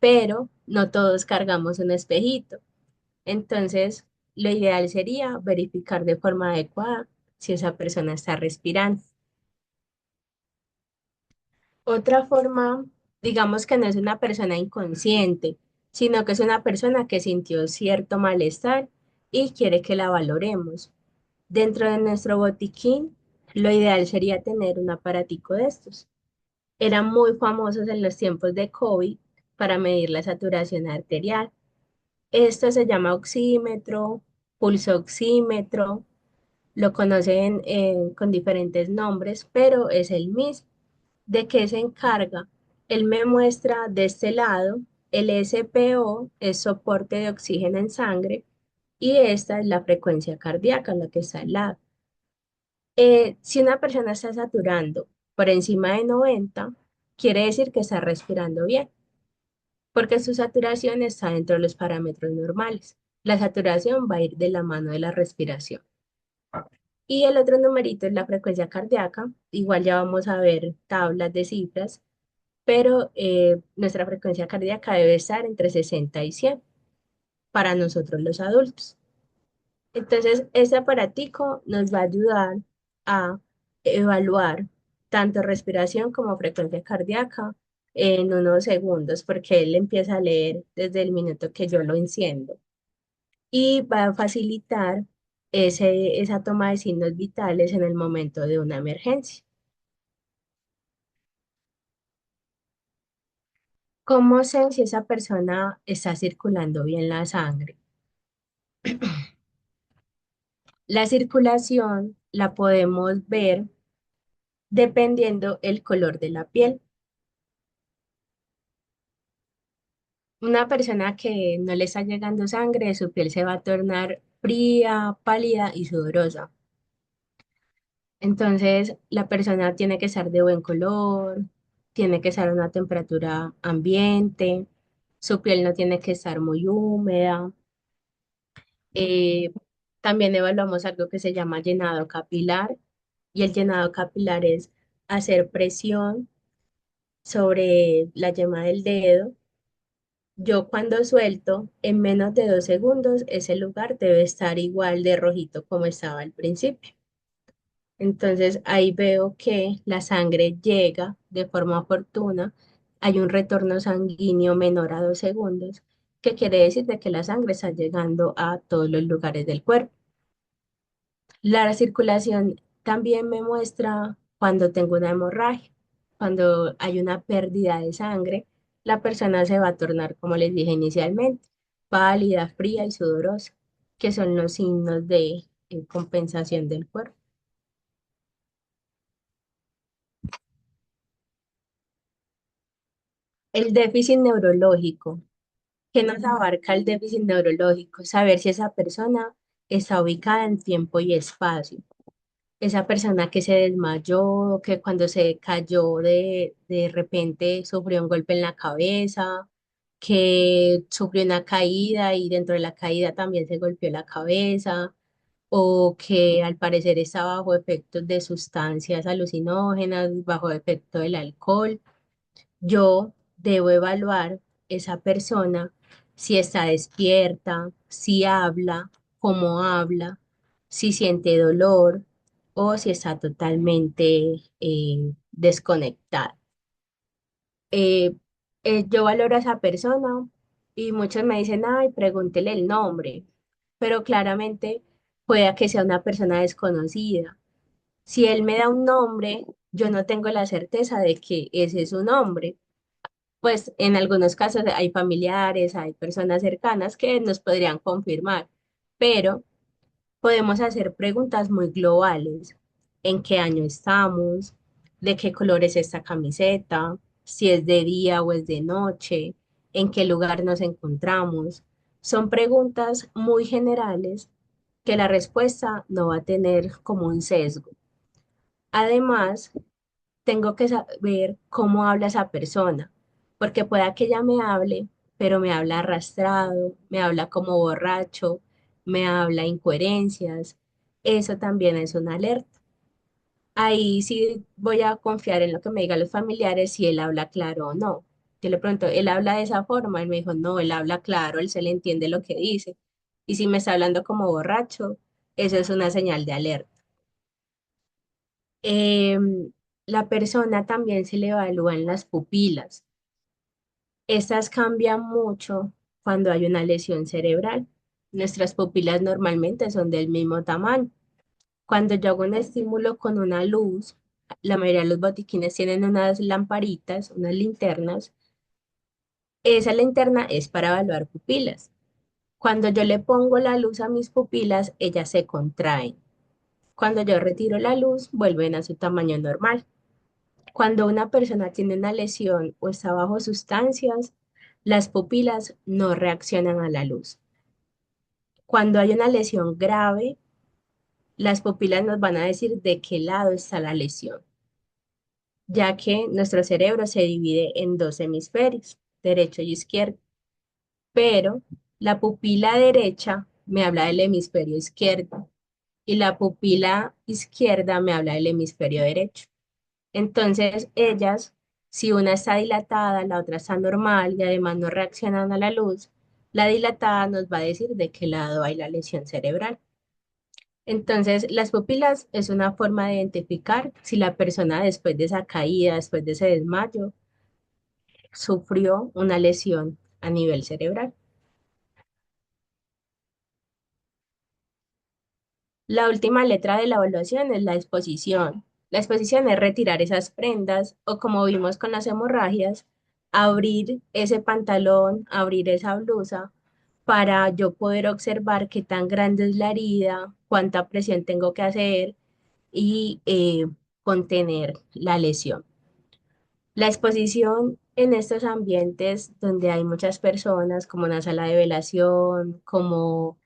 [SPEAKER 2] pero no todos cargamos un espejito. Entonces, lo ideal sería verificar de forma adecuada si esa persona está respirando. Otra forma, digamos que no es una persona inconsciente, sino que es una persona que sintió cierto malestar y quiere que la valoremos. Dentro de nuestro botiquín, lo ideal sería tener un aparatico de estos. Eran muy famosos en los tiempos de COVID para medir la saturación arterial. Esto se llama oxímetro, pulso oxímetro, lo conocen con diferentes nombres, pero es el mismo. ¿De qué se encarga? Él me muestra de este lado, el SPO es soporte de oxígeno en sangre y esta es la frecuencia cardíaca, la que está al lado. Si una persona está saturando por encima de 90, quiere decir que está respirando bien, porque su saturación está dentro de los parámetros normales. La saturación va a ir de la mano de la respiración. Y el otro numerito es la frecuencia cardíaca. Igual ya vamos a ver tablas de cifras, pero nuestra frecuencia cardíaca debe estar entre 60 y 100 para nosotros los adultos. Entonces, este aparatico nos va a ayudar a evaluar tanto respiración como frecuencia cardíaca en unos segundos, porque él empieza a leer desde el minuto que yo lo enciendo y va a facilitar esa toma de signos vitales en el momento de una emergencia. ¿Cómo sé si esa persona está circulando bien la sangre? La circulación la podemos ver dependiendo el color de la piel. Una persona que no le está llegando sangre, su piel se va a tornar fría, pálida y sudorosa. Entonces, la persona tiene que estar de buen color, tiene que estar a una temperatura ambiente, su piel no tiene que estar muy húmeda. Eh, También evaluamos algo que se llama llenado capilar y el llenado capilar es hacer presión sobre la yema del dedo Yo cuando suelto, en menos de 2 segundos, ese lugar debe estar igual de rojito como estaba al principio. Entonces ahí veo que la sangre llega de forma oportuna, hay un retorno sanguíneo menor a 2 segundos, que quiere decir de que la sangre está llegando a todos los lugares del cuerpo. La circulación también me muestra cuando tengo una hemorragia, cuando hay una pérdida de sangre, la persona se va a tornar, como les dije inicialmente, pálida, fría y sudorosa, que son los signos de compensación del cuerpo. El déficit neurológico. ¿Qué nos abarca el déficit neurológico? Saber si esa persona está ubicada en tiempo y espacio. Esa persona que se desmayó, que cuando se cayó de repente sufrió un golpe en la cabeza, que sufrió una caída y dentro de la caída también se golpeó la cabeza, o que al parecer estaba bajo efectos de sustancias alucinógenas, bajo efecto del alcohol. Yo debo evaluar esa persona si está despierta, si habla, cómo habla, si siente dolor o si está totalmente desconectada. Eh, yo valoro a esa persona y muchos me dicen, ay, pregúntele el nombre, pero claramente puede que sea una persona desconocida. Si él me da un nombre, yo no tengo la certeza de que ese es su nombre, pues en algunos casos hay familiares, hay personas cercanas que nos podrían confirmar, pero podemos hacer preguntas muy globales. ¿En qué año estamos? ¿De qué color es esta camiseta? ¿Si es de día o es de noche? ¿En qué lugar nos encontramos? Son preguntas muy generales que la respuesta no va a tener como un sesgo. Además, tengo que saber cómo habla esa persona, porque pueda que ella me hable, pero me habla arrastrado, me habla como borracho, me habla incoherencias. Eso también es una alerta. Ahí sí voy a confiar en lo que me digan los familiares si él habla claro o no. Yo le pregunto, ¿él habla de esa forma? Él me dijo, no, él habla claro, él se le entiende lo que dice. Y si me está hablando como borracho, eso es una señal de alerta. La persona también se le evalúan las pupilas. Estas cambian mucho cuando hay una lesión cerebral. Nuestras pupilas normalmente son del mismo tamaño. Cuando yo hago un estímulo con una luz, la mayoría de los botiquines tienen unas lamparitas, unas linternas. Esa linterna es para evaluar pupilas. Cuando yo le pongo la luz a mis pupilas, ellas se contraen. Cuando yo retiro la luz, vuelven a su tamaño normal. Cuando una persona tiene una lesión o está bajo sustancias, las pupilas no reaccionan a la luz. Cuando hay una lesión grave, las pupilas nos van a decir de qué lado está la lesión, ya que nuestro cerebro se divide en dos hemisferios, derecho y izquierdo, pero la pupila derecha me habla del hemisferio izquierdo y la pupila izquierda me habla del hemisferio derecho. Entonces, ellas, si una está dilatada, la otra está normal y además no reaccionan a la luz, la dilatada nos va a decir de qué lado hay la lesión cerebral. Entonces, las pupilas es una forma de identificar si la persona después de esa caída, después de ese desmayo, sufrió una lesión a nivel cerebral. La última letra de la evaluación es la exposición. La exposición es retirar esas prendas o como vimos con las hemorragias, abrir ese pantalón, abrir esa blusa para yo poder observar qué tan grande es la herida, cuánta presión tengo que hacer y contener la lesión. La exposición en estos ambientes donde hay muchas personas, como una sala de velación, como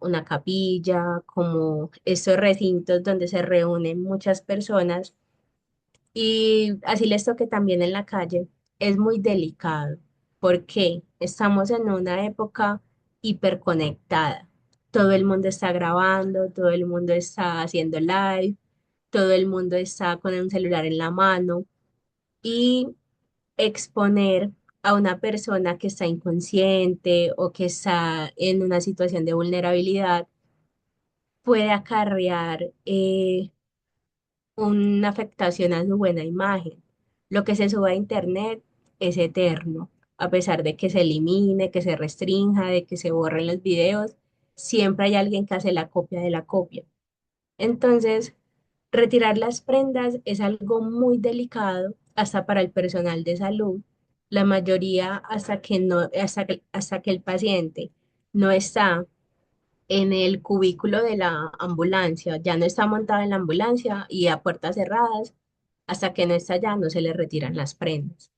[SPEAKER 2] una capilla, como estos recintos donde se reúnen muchas personas, y así les toque también en la calle, es muy delicado porque estamos en una época hiperconectada. Todo el mundo está grabando, todo el mundo está haciendo live, todo el mundo está con un celular en la mano y exponer a una persona que está inconsciente o que está en una situación de vulnerabilidad puede acarrear una afectación a su buena imagen. Lo que se sube a internet es eterno, a pesar de que se elimine, que se restrinja, de que se borren los videos, siempre hay alguien que hace la copia de la copia. Entonces, retirar las prendas es algo muy delicado, hasta para el personal de salud. La mayoría, hasta que el paciente no está en el cubículo de la ambulancia, ya no está montado en la ambulancia y a puertas cerradas, hasta que no está allá, no se le retiran las prendas.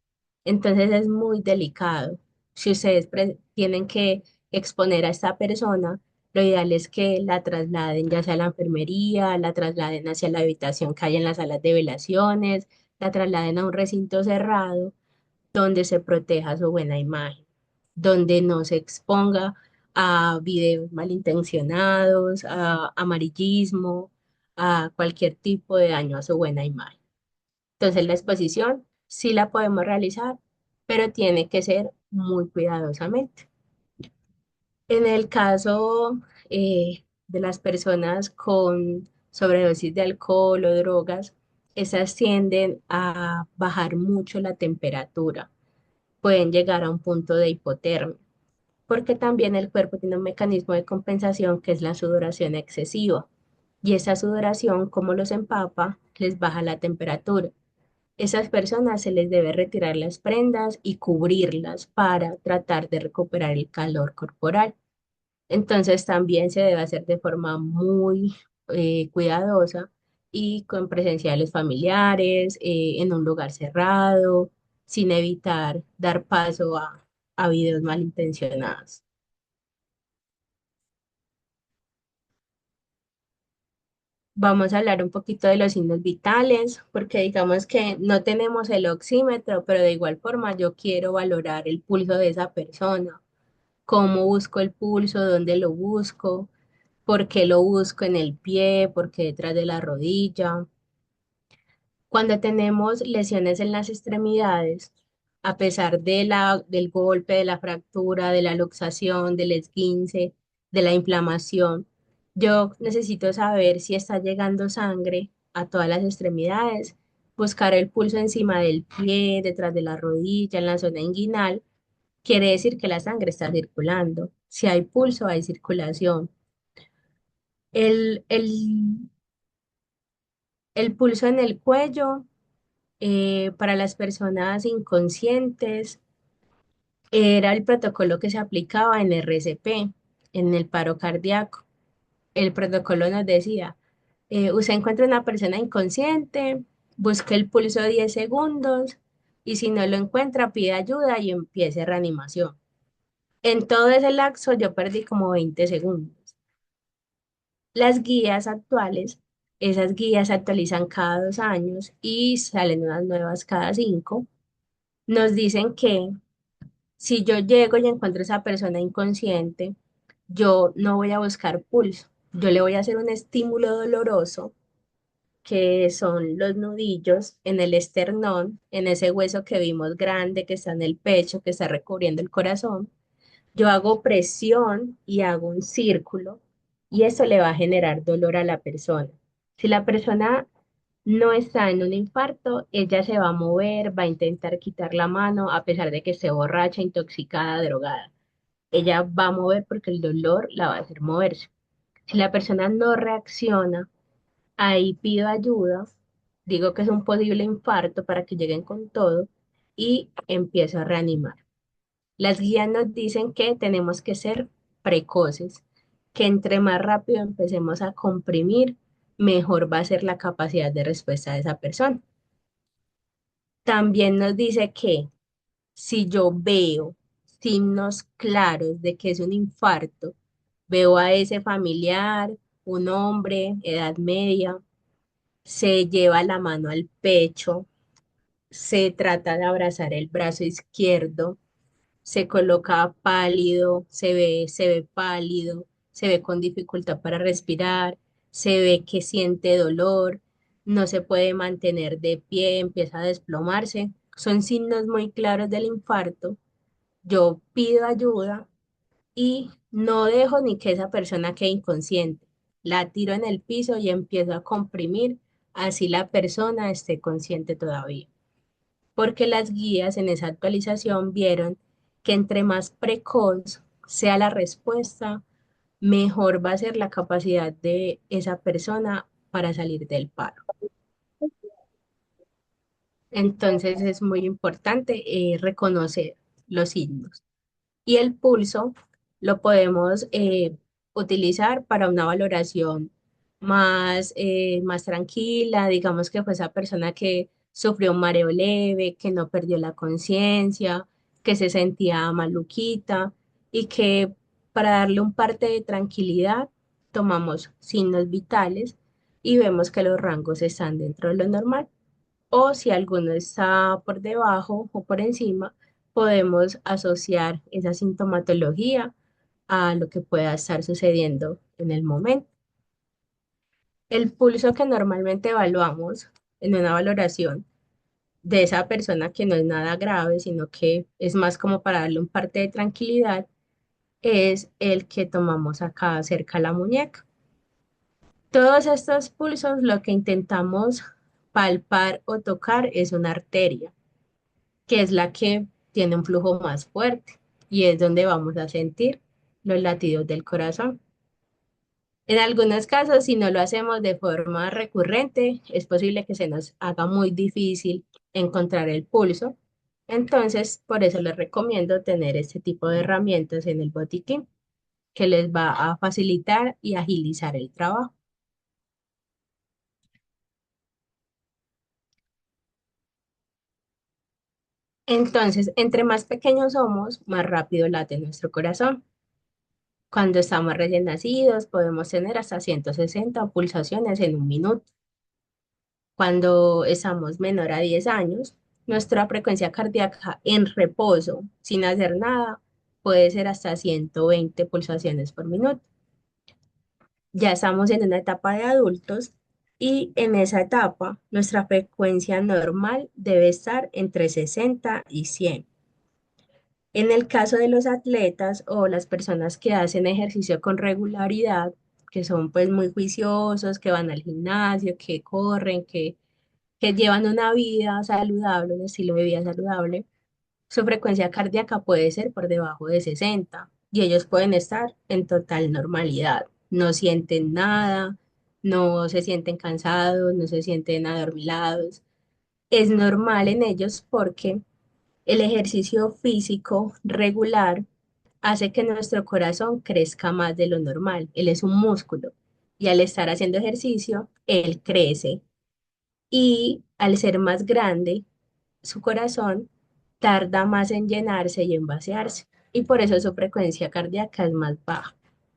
[SPEAKER 2] Entonces es muy delicado. Si ustedes tienen que exponer a esta persona, lo ideal es que la trasladen ya sea a la enfermería, la trasladen hacia la habitación que hay en las salas de velaciones, la trasladen a un recinto cerrado donde se proteja su buena imagen, donde no se exponga a videos malintencionados, a amarillismo, a cualquier tipo de daño a su buena imagen. Entonces la exposición sí la podemos realizar, pero tiene que ser muy cuidadosamente. En el caso de las personas con sobredosis de alcohol o drogas, esas tienden a bajar mucho la temperatura, pueden llegar a un punto de hipotermia, porque también el cuerpo tiene un mecanismo de compensación que es la sudoración excesiva. Y esa sudoración, como los empapa, les baja la temperatura. Esas personas se les debe retirar las prendas y cubrirlas para tratar de recuperar el calor corporal. Entonces también se debe hacer de forma muy cuidadosa y con presencia de los familiares, en un lugar cerrado, sin evitar dar paso a videos malintencionados. Vamos a hablar un poquito de los signos vitales, porque digamos que no tenemos el oxímetro, pero de igual forma yo quiero valorar el pulso de esa persona. ¿Cómo busco el pulso? ¿Dónde lo busco? ¿Por qué lo busco en el pie? ¿Por qué detrás de la rodilla? Cuando tenemos lesiones en las extremidades, a pesar del golpe, de la fractura, de la luxación, del esguince, de la inflamación, yo necesito saber si está llegando sangre a todas las extremidades, buscar el pulso encima del pie, detrás de la rodilla, en la zona inguinal, quiere decir que la sangre está circulando. Si hay pulso, hay circulación. El, el, el pulso en el cuello para las personas inconscientes era el protocolo que se aplicaba en RCP, en el paro cardíaco. El protocolo nos decía, usted encuentra una persona inconsciente, busque el pulso 10 segundos y si no lo encuentra, pide ayuda y empiece reanimación. En todo ese lapso yo perdí como 20 segundos. Las guías actuales, esas guías se actualizan cada 2 años y salen unas nuevas cada 5. Nos dicen que si yo llego y encuentro a esa persona inconsciente, yo no voy a buscar pulso. Yo le voy a hacer un estímulo doloroso, que son los nudillos en el esternón, en ese hueso que vimos grande que está en el pecho, que está recubriendo el corazón. Yo hago presión y hago un círculo y eso le va a generar dolor a la persona. Si la persona no está en un infarto, ella se va a mover, va a intentar quitar la mano a pesar de que esté borracha, intoxicada, drogada. Ella va a mover porque el dolor la va a hacer moverse. Si la persona no reacciona, ahí pido ayuda, digo que es un posible infarto para que lleguen con todo y empiezo a reanimar. Las guías nos dicen que tenemos que ser precoces, que entre más rápido empecemos a comprimir, mejor va a ser la capacidad de respuesta de esa persona. También nos dice que si yo veo signos claros de que es un infarto, veo a ese familiar, un hombre, edad media, se lleva la mano al pecho, se trata de abrazar el brazo izquierdo, se coloca pálido, se ve pálido, se ve con dificultad para respirar, se ve que siente dolor, no se puede mantener de pie, empieza a desplomarse. son signos muy claros del infarto, yo pido ayuda y no dejo ni que esa persona quede inconsciente. La tiro en el piso y empiezo a comprimir, así la persona esté consciente todavía. Porque las guías en esa actualización vieron que entre más precoz sea la respuesta, mejor va a ser la capacidad de esa persona para salir del paro. Entonces es muy importante reconocer los signos. Y el pulso lo podemos utilizar para una valoración más tranquila, digamos que fue esa persona que sufrió un mareo leve, que no perdió la conciencia, que se sentía maluquita y que para darle un parte de tranquilidad tomamos signos vitales y vemos que los rangos están dentro de lo normal. O si alguno está por debajo o por encima, podemos asociar esa sintomatología a lo que pueda estar sucediendo en el momento. El pulso que normalmente evaluamos en una valoración de esa persona que no es nada grave, sino que es más como para darle un parte de tranquilidad, es el que tomamos acá cerca a la muñeca. Todos estos pulsos lo que intentamos palpar o tocar es una arteria, que es la que tiene un flujo más fuerte y es donde vamos a sentir los latidos del corazón. En algunos casos, si no lo hacemos de forma recurrente, es posible que se nos haga muy difícil encontrar el pulso. Entonces, por eso les recomiendo tener este tipo de herramientas en el botiquín, que les va a facilitar y agilizar el trabajo. Entonces, entre más pequeños somos, más rápido late nuestro corazón. Cuando estamos recién nacidos, podemos tener hasta 160 pulsaciones en un minuto. Cuando estamos menor a 10 años, nuestra frecuencia cardíaca en reposo, sin hacer nada, puede ser hasta 120 pulsaciones por minuto. Ya estamos en una etapa de adultos y en esa etapa nuestra frecuencia normal debe estar entre 60 y 100. En el caso de los atletas o las personas que hacen ejercicio con regularidad, que son pues muy juiciosos, que van al gimnasio, que corren, que llevan una vida saludable, un estilo de vida saludable, su frecuencia cardíaca puede ser por debajo de 60 y ellos pueden estar en total normalidad. No sienten nada, no se sienten cansados, no se sienten adormilados. Es normal en ellos porque el ejercicio físico regular hace que nuestro corazón crezca más de lo normal. Él es un músculo y al estar haciendo ejercicio, él crece y al ser más grande, su corazón tarda más en llenarse y en vaciarse y por eso su frecuencia cardíaca es más baja.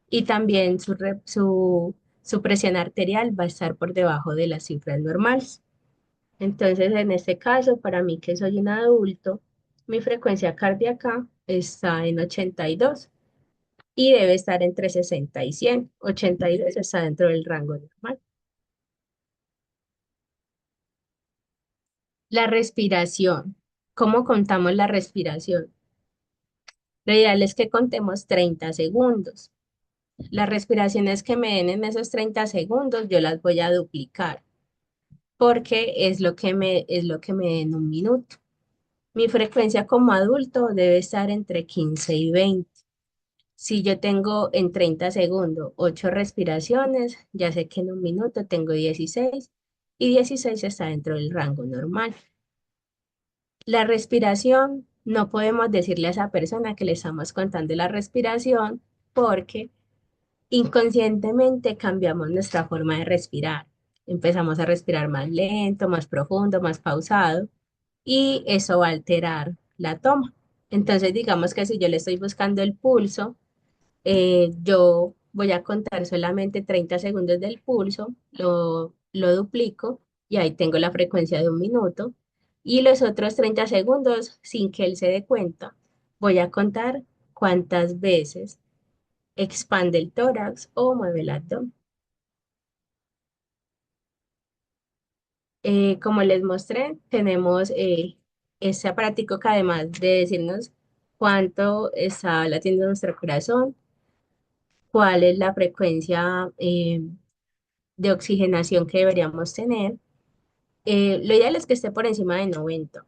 [SPEAKER 2] Y también su presión arterial va a estar por debajo de las cifras normales. Entonces, en este caso, para mí que soy un adulto, mi frecuencia cardíaca está en 82 y debe estar entre 60 y 100. 82 está dentro del rango normal. La respiración. ¿Cómo contamos la respiración? Lo ideal es que contemos 30 segundos. Las respiraciones que me den en esos 30 segundos, yo las voy a duplicar porque es lo que me den un minuto. Mi frecuencia como adulto debe estar entre 15 y 20. Si yo tengo en 30 segundos 8 respiraciones, ya sé que en un minuto tengo 16 y 16 está dentro del rango normal. La respiración, no podemos decirle a esa persona que le estamos contando la respiración porque inconscientemente cambiamos nuestra forma de respirar. Empezamos a respirar más lento, más profundo, más pausado y eso va a alterar la toma. Entonces, digamos que si yo le estoy buscando el pulso, yo voy a contar solamente 30 segundos del pulso, lo duplico y ahí tengo la frecuencia de un minuto. Y los otros 30 segundos, sin que él se dé cuenta, voy a contar cuántas veces expande el tórax o mueve el abdomen. Como les mostré, tenemos ese aparatico que además de decirnos cuánto está latiendo nuestro corazón, cuál es la frecuencia de oxigenación que deberíamos tener, lo ideal es que esté por encima de 90.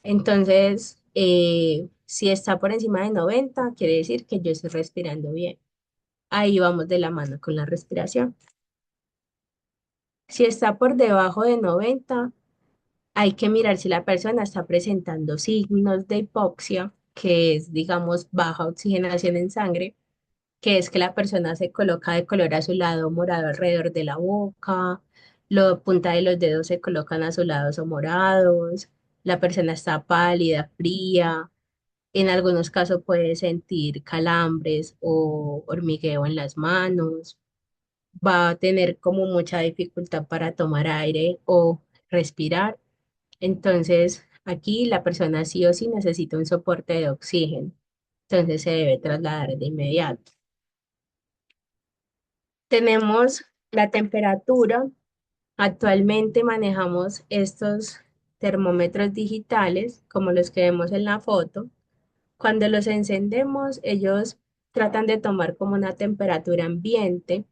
[SPEAKER 2] Entonces, si está por encima de 90, quiere decir que yo estoy respirando bien. Ahí vamos de la mano con la respiración. Si está por debajo de 90, hay que mirar si la persona está presentando signos de hipoxia, que es, digamos, baja oxigenación en sangre, que es que la persona se coloca de color azulado o morado alrededor de la boca, la punta de los dedos se colocan azulados o morados, la persona está pálida, fría, en algunos casos puede sentir calambres o hormigueo en las manos, va a tener como mucha dificultad para tomar aire o respirar. Entonces, aquí la persona sí o sí necesita un soporte de oxígeno. Entonces se debe trasladar de inmediato. Tenemos la temperatura. Actualmente manejamos estos termómetros digitales, como los que vemos en la foto. Cuando los encendemos, ellos tratan de tomar como una temperatura ambiente.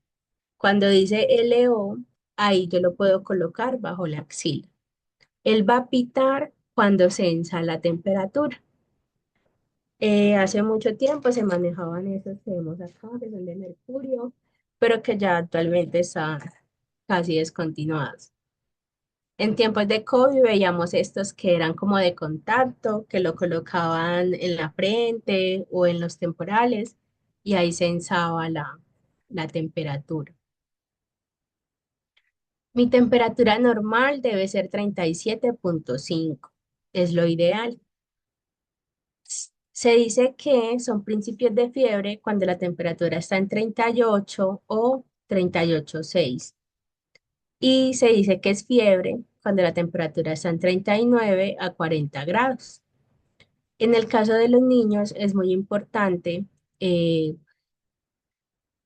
[SPEAKER 2] Cuando dice LO, ahí yo lo puedo colocar bajo la axila. Él va a pitar cuando se ensa la temperatura. Hace mucho tiempo se manejaban esos que vemos acá, que son de mercurio, pero que ya actualmente están casi descontinuados. En tiempos de COVID veíamos estos que eran como de contacto, que lo colocaban en la frente o en los temporales y ahí se ensaba la temperatura. Mi temperatura normal debe ser 37,5. Es lo ideal. Se dice que son principios de fiebre cuando la temperatura está en 38 o 38,6. Y se dice que es fiebre cuando la temperatura está en 39 a 40 grados. En el caso de los niños es muy importante eh,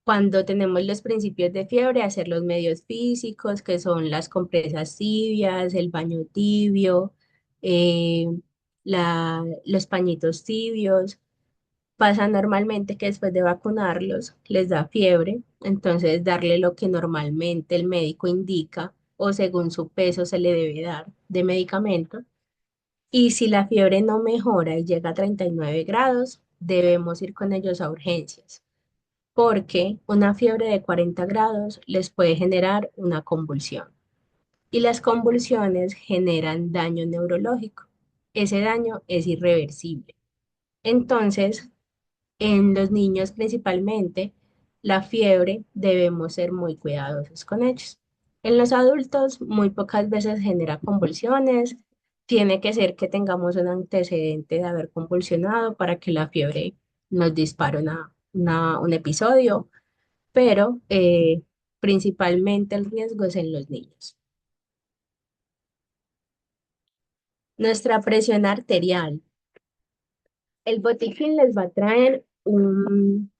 [SPEAKER 2] cuando tenemos los principios de fiebre hacer los medios físicos, que son las compresas tibias, el baño tibio, eh, los pañitos tibios. Pasa normalmente que después de vacunarlos les da fiebre, entonces darle lo que normalmente el médico indica o según su peso se le debe dar de medicamento. Y si la fiebre no mejora y llega a 39 grados, debemos ir con ellos a urgencias, porque una fiebre de 40 grados les puede generar una convulsión. Y las convulsiones generan daño neurológico. Ese daño es irreversible. Entonces, en los niños principalmente, la fiebre debemos ser muy cuidadosos con ellos. En los adultos muy pocas veces genera convulsiones. Tiene que ser que tengamos un antecedente de haber convulsionado para que la fiebre nos dispare un episodio, pero principalmente el riesgo es en los niños. Nuestra presión arterial. El botiquín les va a traer un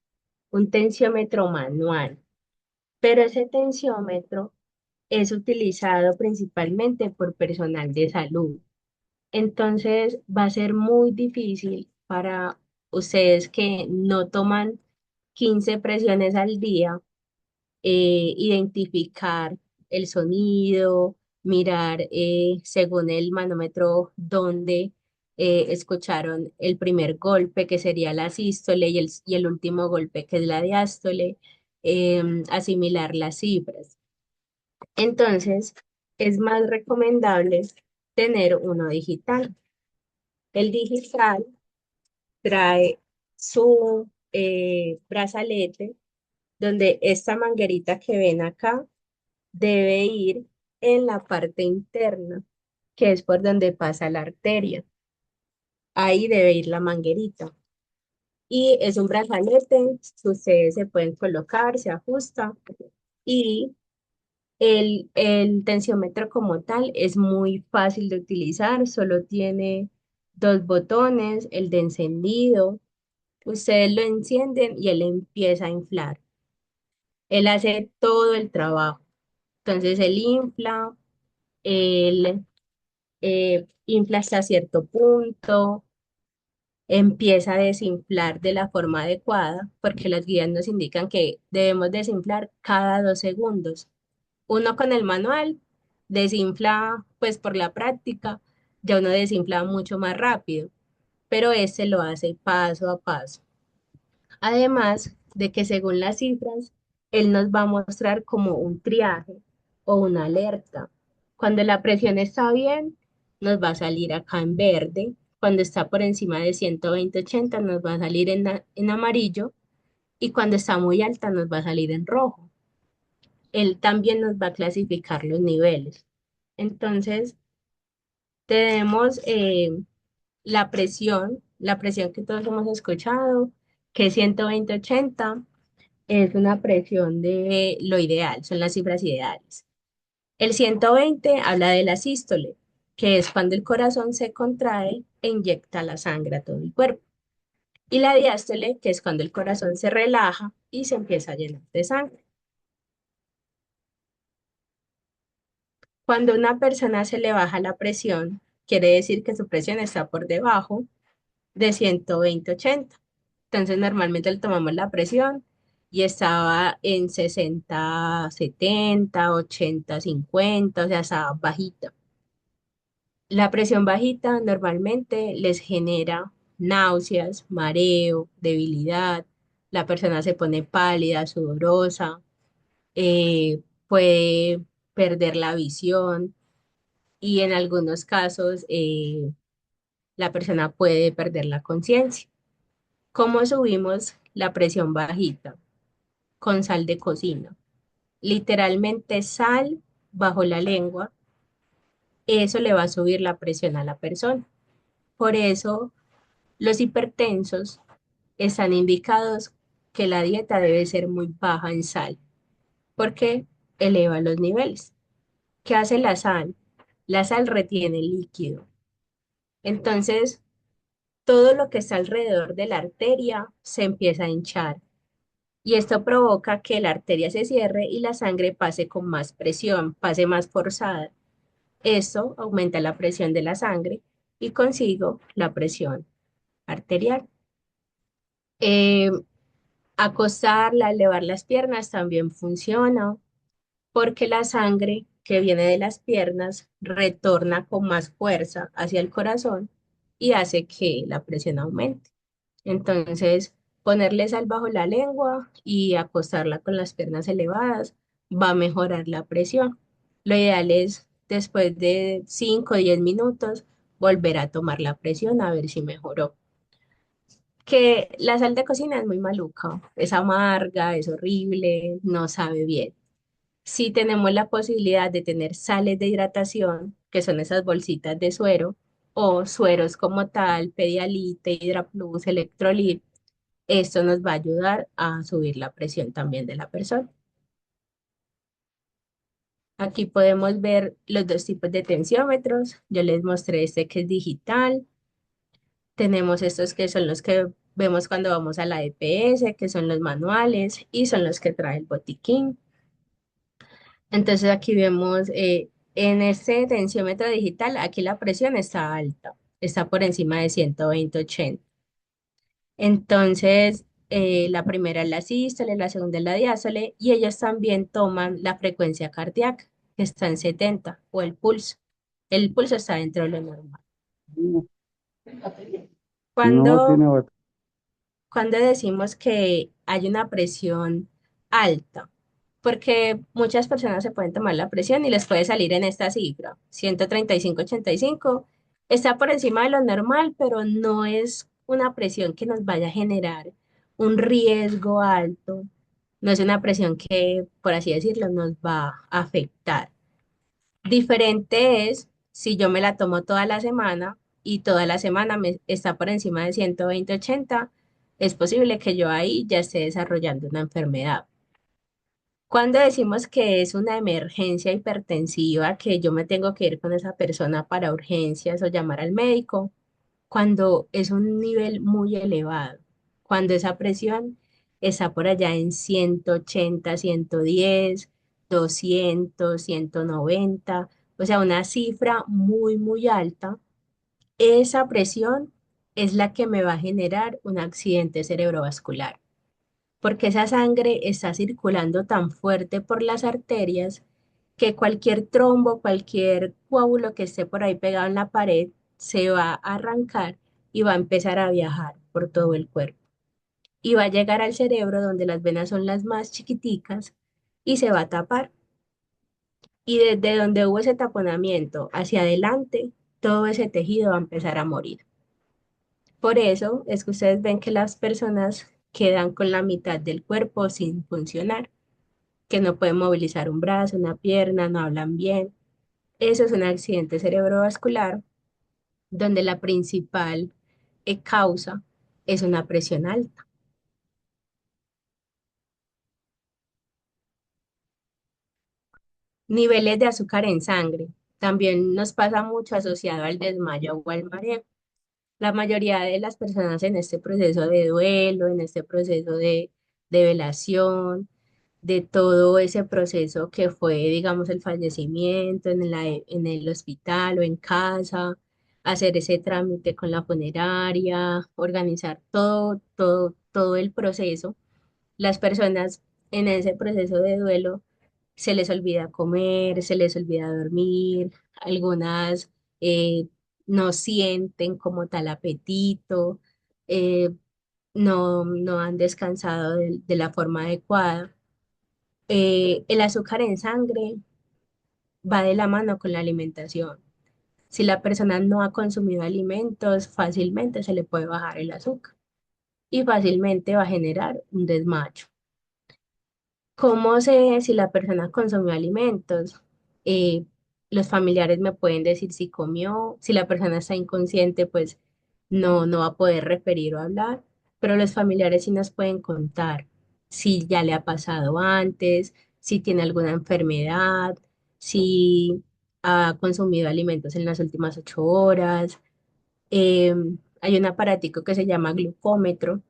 [SPEAKER 2] tensiómetro manual, pero ese tensiómetro es utilizado principalmente por personal de salud. Entonces va a ser muy difícil para ustedes que no toman 15 presiones al día, identificar el sonido, mirar según el manómetro dónde escucharon el primer golpe, que sería la sístole, y el último golpe, que es la diástole, asimilar las cifras. Entonces, es más recomendable tener uno digital. El digital trae su brazalete, donde esta manguerita que ven acá debe ir en la parte interna, que es por donde pasa la arteria. Ahí debe ir la manguerita. Y es un brazalete que ustedes se pueden colocar, se ajusta y el tensiómetro como tal es muy fácil de utilizar, solo tiene dos botones, el de encendido. Ustedes lo encienden y él empieza a inflar. Él hace todo el trabajo. Entonces él infla, él infla hasta cierto punto, empieza a desinflar de la forma adecuada, porque las guías nos indican que debemos desinflar cada 2 segundos. Uno con el manual desinfla, pues por la práctica, ya uno desinfla mucho más rápido, pero este lo hace paso a paso. Además de que según las cifras, él nos va a mostrar como un triaje o una alerta. Cuando la presión está bien, nos va a salir acá en verde. Cuando está por encima de 120/80, nos va a salir en amarillo. Y cuando está muy alta, nos va a salir en rojo. Él también nos va a clasificar los niveles. Entonces, tenemos la presión que todos hemos escuchado, que es 120/80. Es una presión de lo ideal, son las cifras ideales. El 120 habla de la sístole, que es cuando el corazón se contrae e inyecta la sangre a todo el cuerpo. Y la diástole, que es cuando el corazón se relaja y se empieza a llenar de sangre. Cuando a una persona se le baja la presión, quiere decir que su presión está por debajo de 120/80. Entonces, normalmente le tomamos la presión y estaba en 60/70, 80/50, o sea, estaba bajita. La presión bajita normalmente les genera náuseas, mareo, debilidad. La persona se pone pálida, sudorosa, puede perder la visión y en algunos casos la persona puede perder la conciencia. ¿Cómo subimos la presión bajita? Con sal de cocina. Literalmente sal bajo la lengua, eso le va a subir la presión a la persona. Por eso los hipertensos están indicados que la dieta debe ser muy baja en sal, porque eleva los niveles. ¿Qué hace la sal? La sal retiene líquido. Entonces, todo lo que está alrededor de la arteria se empieza a hinchar y esto provoca que la arteria se cierre y la sangre pase con más presión, pase más forzada. Esto aumenta la presión de la sangre y consigo la presión arterial. Eh, Acostarla, elevar las piernas también funciona porque la sangre que viene de las piernas retorna con más fuerza hacia el corazón y hace que la presión aumente. Entonces, ponerle sal bajo la lengua y acostarla con las piernas elevadas va a mejorar la presión. Lo ideal es después de 5 o 10 minutos volver a tomar la presión a ver si mejoró. Que la sal de cocina es muy maluca, es amarga, es horrible, no sabe bien. Si tenemos la posibilidad de tener sales de hidratación, que son esas bolsitas de suero, o sueros como tal, Pedialite, Hidraplus, Electrolit, esto nos va a ayudar a subir la presión también de la persona. Aquí podemos ver los dos tipos de tensiómetros. Yo les mostré este que es digital. Tenemos estos que son los que vemos cuando vamos a la EPS, que son los manuales y son los que trae el botiquín. Entonces aquí vemos en este tensiómetro digital, aquí la presión está alta, está por encima de 120/80. Entonces, la primera es la sístole, la segunda es la diástole, y ellos también toman la frecuencia cardíaca, que está en 70, o el pulso. El pulso está dentro de lo normal.
[SPEAKER 3] No, no
[SPEAKER 2] Cuando,
[SPEAKER 3] tiene batería.
[SPEAKER 2] cuando decimos que hay una presión alta, porque muchas personas se pueden tomar la presión y les puede salir en esta cifra, 135/85, está por encima de lo normal, pero no es una presión que nos vaya a generar un riesgo alto, no es una presión que, por así decirlo, nos va a afectar. Diferente es si yo me la tomo toda la semana y toda la semana me está por encima de 120/80, es posible que yo ahí ya esté desarrollando una enfermedad. Cuando decimos que es una emergencia hipertensiva, que yo me tengo que ir con esa persona para urgencias o llamar al médico, cuando es un nivel muy elevado, cuando esa presión está por allá en 180, 110, 200, 190, o sea, una cifra muy, muy alta, esa presión es la que me va a generar un accidente cerebrovascular, porque esa sangre está circulando tan fuerte por las arterias que cualquier trombo, cualquier coágulo que esté por ahí pegado en la pared, se va a arrancar y va a empezar a viajar por todo el cuerpo. Y va a llegar al cerebro donde las venas son las más chiquiticas y se va a tapar. Y desde donde hubo ese taponamiento hacia adelante, todo ese tejido va a empezar a morir. Por eso es que ustedes ven que las personas quedan con la mitad del cuerpo sin funcionar, que no pueden movilizar un brazo, una pierna, no hablan bien. Eso es un accidente cerebrovascular donde la principal causa es una presión alta. Niveles de azúcar en sangre. También nos pasa mucho asociado al desmayo o al mareo. La mayoría de las personas en este proceso de duelo, en este proceso de velación, de todo ese proceso que fue, digamos, el fallecimiento en el hospital o en casa, hacer ese trámite con la funeraria, organizar todo, todo, todo el proceso. Las personas en ese proceso de duelo se les olvida comer, se les olvida dormir, algunas no sienten como tal apetito, eh, no han descansado de la forma adecuada. El azúcar en sangre va de la mano con la alimentación. Si la persona no ha consumido alimentos, fácilmente se le puede bajar el azúcar y fácilmente va a generar un desmayo. ¿Cómo sé si la persona consumió alimentos? Eh, los familiares me pueden decir si comió, si la persona está inconsciente, pues no va a poder referir o hablar, pero los familiares sí nos pueden contar si ya le ha pasado antes, si tiene alguna enfermedad, si ha consumido alimentos en las últimas 8 horas. Hay un aparatico que se llama glucómetro,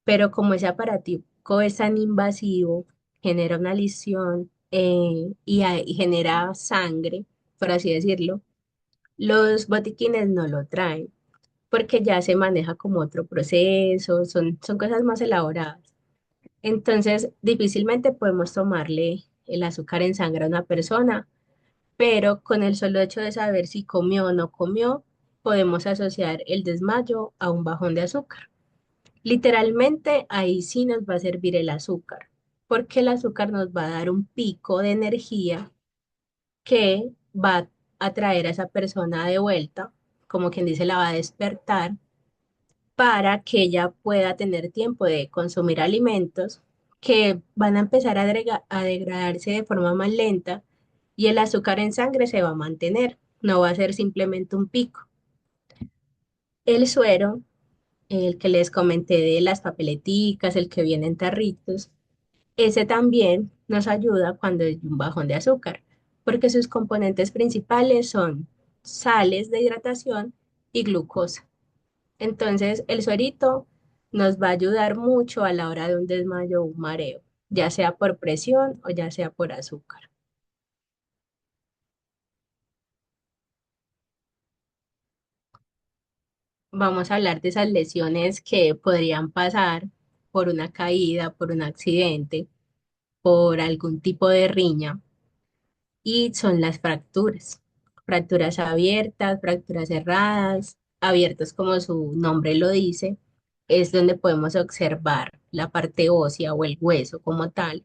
[SPEAKER 2] pero como ese aparatico es tan invasivo, genera una lesión y genera sangre, por así decirlo, los botiquines no lo traen porque ya se maneja como otro proceso, son cosas más elaboradas. Entonces, difícilmente podemos tomarle el azúcar en sangre a una persona, pero con el solo hecho de saber si comió o no comió, podemos asociar el desmayo a un bajón de azúcar. Literalmente ahí sí nos va a servir el azúcar, porque el azúcar nos va a dar un pico de energía que va a traer a esa persona de vuelta, como quien dice, la va a despertar para que ella pueda tener tiempo de consumir alimentos que van a empezar a degradarse de forma más lenta y el azúcar en sangre se va a mantener, no va a ser simplemente un pico. El suero, el que les comenté de las papeleticas, el que viene en tarritos, ese también nos ayuda cuando hay un bajón de azúcar, porque sus componentes principales son sales de hidratación y glucosa. Entonces, el suerito nos va a ayudar mucho a la hora de un desmayo o un mareo, ya sea por presión o ya sea por azúcar. Vamos a hablar de esas lesiones que podrían pasar por una caída, por un accidente, por algún tipo de riña, y son las fracturas. Fracturas abiertas, fracturas cerradas, abiertas como su nombre lo dice, es donde podemos observar la parte ósea o el hueso como tal.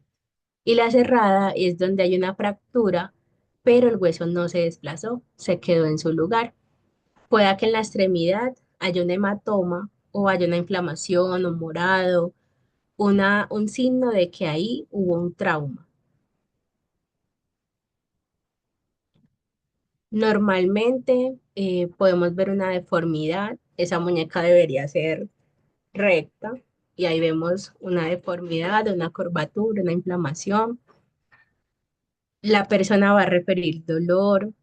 [SPEAKER 2] Y la cerrada es donde hay una fractura, pero el hueso no se desplazó, se quedó en su lugar. Pueda que en la extremidad haya un hematoma o haya una inflamación, un morado, un signo de que ahí hubo un trauma. Normalmente podemos ver una deformidad, esa muñeca debería ser recta y ahí vemos una deformidad, una curvatura, una inflamación. La persona va a referir dolor,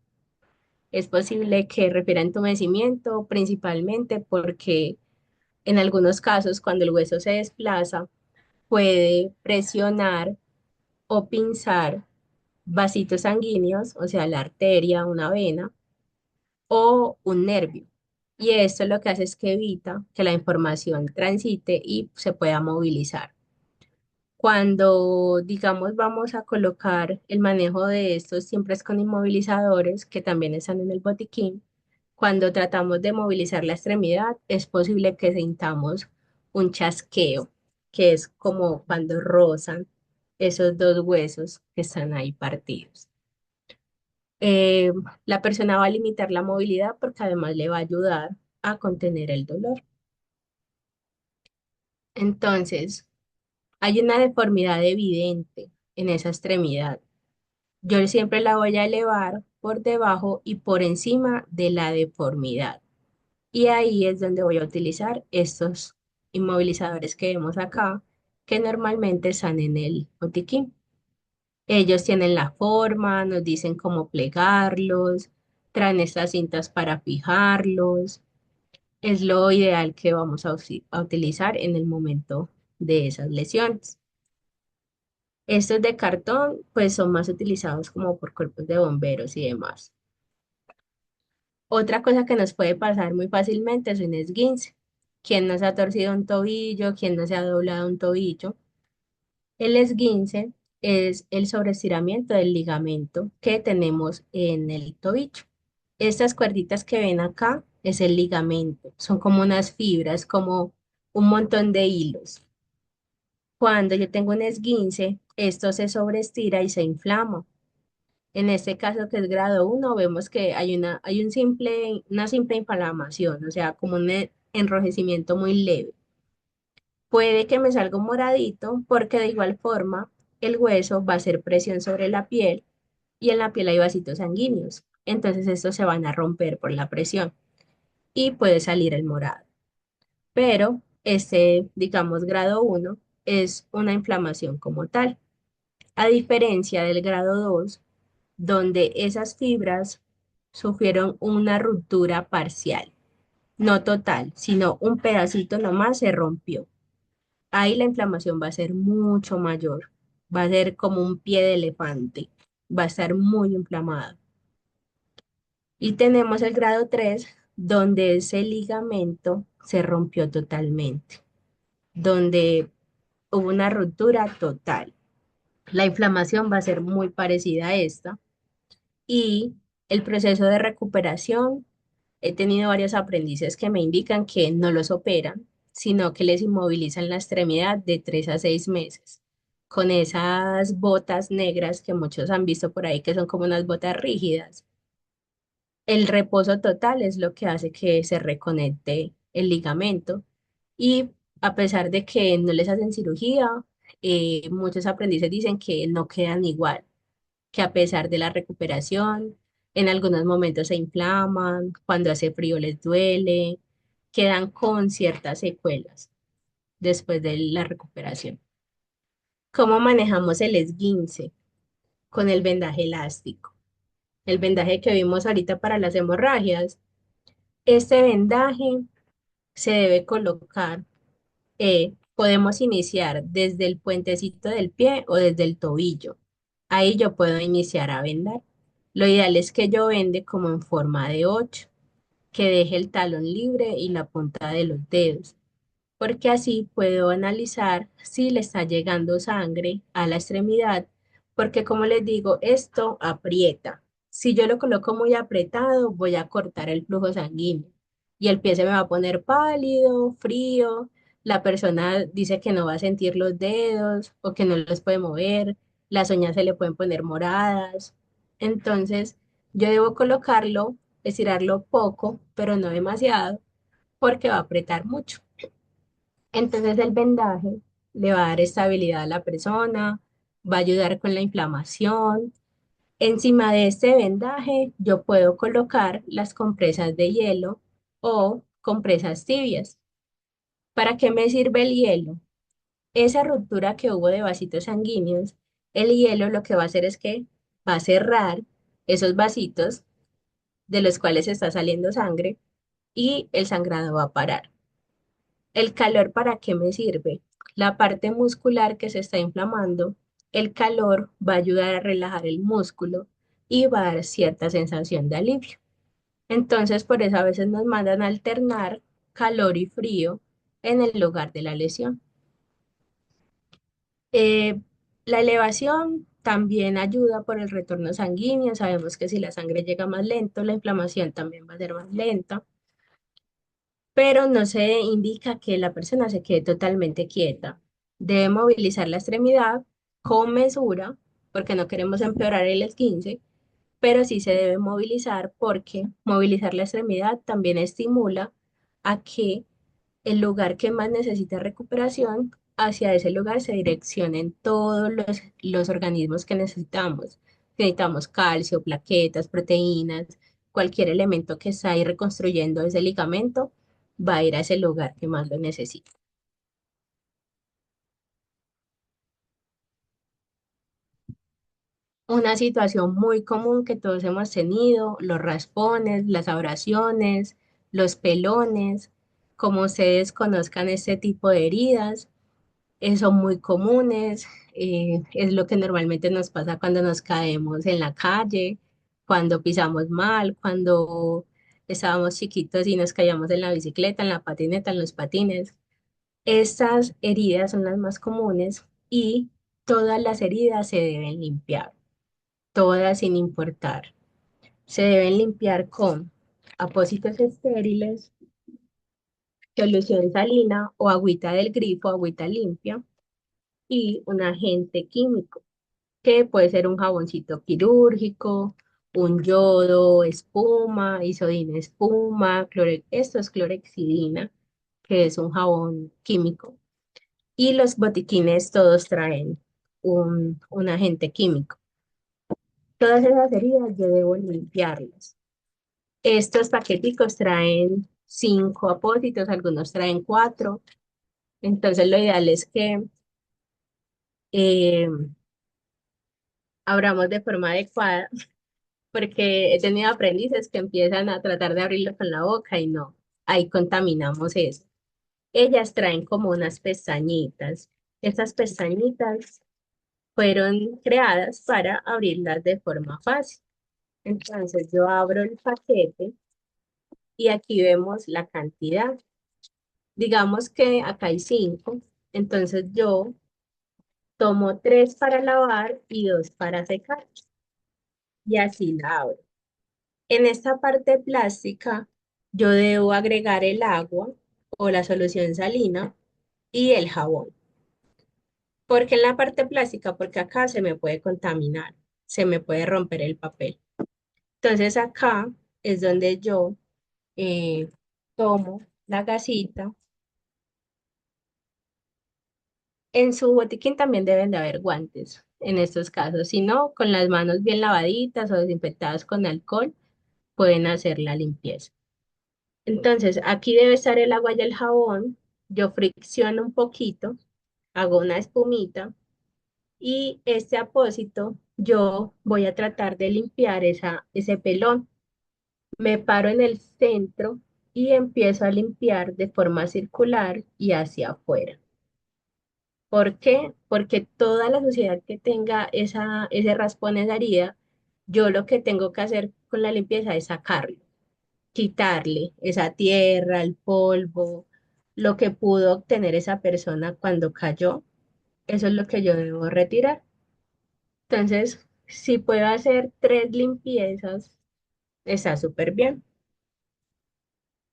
[SPEAKER 2] es posible que refiera entumecimiento principalmente porque en algunos casos cuando el hueso se desplaza puede presionar o pinzar vasitos sanguíneos, o sea, la arteria, una vena o un nervio. Y esto lo que hace es que evita que la información transite y se pueda movilizar. Cuando, digamos, vamos a colocar el manejo de estos, siempre es con inmovilizadores que también están en el botiquín. Cuando tratamos de movilizar la extremidad, es posible que sintamos un chasqueo, que es como cuando rozan esos dos huesos que están ahí partidos. Eh, la persona va a limitar la movilidad porque además le va a ayudar a contener el dolor. Entonces, hay una deformidad evidente en esa extremidad. Yo siempre la voy a elevar por debajo y por encima de la deformidad. Y ahí es donde voy a utilizar estos inmovilizadores que vemos acá, que normalmente están en el botiquín. Ellos tienen la forma, nos dicen cómo plegarlos, traen estas cintas para fijarlos. Es lo ideal que vamos a utilizar en el momento de esas lesiones. Estos de cartón, pues son más utilizados como por cuerpos de bomberos y demás. Otra cosa que nos puede pasar muy fácilmente es un esguince. ¿Quién no se ha torcido un tobillo? ¿Quién no se ha doblado un tobillo? El esguince es el sobreestiramiento del ligamento que tenemos en el tobillo. Estas cuerditas que ven acá es el ligamento. Son como unas fibras, como un montón de hilos. Cuando yo tengo un esguince, esto se sobreestira y se inflama. En este caso, que es grado uno, vemos que una simple inflamación, o sea, como un enrojecimiento muy leve. Puede que me salga un moradito porque de igual forma el hueso va a hacer presión sobre la piel y en la piel hay vasitos sanguíneos. Entonces estos se van a romper por la presión y puede salir el morado. Pero este, digamos, grado uno es una inflamación como tal. A diferencia del grado 2 donde esas fibras sufrieron una ruptura parcial, no total, sino un pedacito nomás se rompió. Ahí la inflamación va a ser mucho mayor, va a ser como un pie de elefante, va a estar muy inflamado. Y tenemos el grado 3 donde ese ligamento se rompió totalmente, donde hubo una ruptura total. La inflamación va a ser muy parecida a esta y el proceso de recuperación, he tenido varios aprendices que me indican que no los operan, sino que les inmovilizan la extremidad de 3 a 6 meses con esas botas negras que muchos han visto por ahí, que son como unas botas rígidas. El reposo total es lo que hace que se reconecte el ligamento y a pesar de que no les hacen cirugía, muchos aprendices dicen que no quedan igual, que a pesar de la recuperación, en algunos momentos se inflaman, cuando hace frío les duele, quedan con ciertas secuelas después de la recuperación. ¿Cómo manejamos el esguince? Con el vendaje elástico. El vendaje que vimos ahorita para las hemorragias. Este vendaje se debe colocar, podemos iniciar desde el puentecito del pie o desde el tobillo. Ahí yo puedo iniciar a vendar. Lo ideal es que yo vende como en forma de 8, que deje el talón libre y la punta de los dedos, porque así puedo analizar si le está llegando sangre a la extremidad, porque como les digo, esto aprieta. Si yo lo coloco muy apretado, voy a cortar el flujo sanguíneo y el pie se me va a poner pálido, frío. La persona dice que no va a sentir los dedos o que no los puede mover, las uñas se le pueden poner moradas. Entonces, yo debo colocarlo, estirarlo poco, pero no demasiado, porque va a apretar mucho. Entonces el vendaje le va a dar estabilidad a la persona, va a ayudar con la inflamación. Encima de este vendaje yo puedo colocar las compresas de hielo o compresas tibias. ¿Para qué me sirve el hielo? Esa ruptura que hubo de vasitos sanguíneos, el hielo lo que va a hacer es que va a cerrar esos vasitos de los cuales está saliendo sangre y el sangrado va a parar. ¿El calor para qué me sirve? La parte muscular que se está inflamando el calor va a ayudar a relajar el músculo y va a dar cierta sensación de alivio. Entonces, por eso a veces nos mandan a alternar calor y frío en el lugar de la lesión. Eh, la elevación también ayuda por el retorno sanguíneo. Sabemos que si la sangre llega más lento, la inflamación también va a ser más lenta, pero no se indica que la persona se quede totalmente quieta. Debe movilizar la extremidad con mesura, porque no queremos empeorar el esguince, pero sí se debe movilizar porque movilizar la extremidad también estimula a que el lugar que más necesita recuperación, hacia ese lugar se direccionen todos los organismos que necesitamos. Necesitamos calcio, plaquetas, proteínas, cualquier elemento que está ahí reconstruyendo ese ligamento va a ir a ese lugar que más lo necesita. Una situación muy común que todos hemos tenido, los raspones, las abrasiones, los pelones, como ustedes conozcan este tipo de heridas, son muy comunes, es lo que normalmente nos pasa cuando nos caemos en la calle, cuando pisamos mal, cuando estábamos chiquitos y nos caíamos en la bicicleta, en la patineta, en los patines. Estas heridas son las más comunes y todas las heridas se deben limpiar, todas sin importar. Se deben limpiar con apósitos estériles, solución salina o agüita del grifo, agüita limpia y un agente químico, que puede ser un jaboncito quirúrgico, un yodo, espuma, isodina espuma, esto es clorexidina, que es un jabón químico. Y los botiquines todos traen un agente químico. Todas esas heridas yo debo limpiarlas. Estos paqueticos traen 5 apósitos, algunos traen 4. Entonces lo ideal es que eh, abramos de forma adecuada, porque he tenido aprendices que empiezan a tratar de abrirlo con la boca y no, ahí contaminamos eso. Ellas traen como unas pestañitas. Estas pestañitas fueron creadas para abrirlas de forma fácil. Entonces yo abro el paquete y aquí vemos la cantidad. Digamos que acá hay 5, entonces yo tomo 3 para lavar y 2 para secar y así la abro. En esta parte plástica yo debo agregar el agua o la solución salina y el jabón. Porque en la parte plástica, porque acá se me puede contaminar, se me puede romper el papel. Entonces acá es donde yo eh, tomo la gasita. En su botiquín también deben de haber guantes en estos casos. Si no, con las manos bien lavaditas o desinfectadas con alcohol, pueden hacer la limpieza. Entonces, aquí debe estar el agua y el jabón. Yo fricciono un poquito, hago una espumita y este apósito yo voy a tratar de limpiar ese pelón. Me paro en el centro y empiezo a limpiar de forma circular y hacia afuera. ¿Por qué? Porque toda la suciedad que tenga ese raspón, esa herida, yo lo que tengo que hacer con la limpieza es sacarlo, quitarle esa tierra, el polvo, lo que pudo obtener esa persona cuando cayó, eso es lo que yo debo retirar. Entonces, si puedo hacer 3 limpiezas, está súper bien.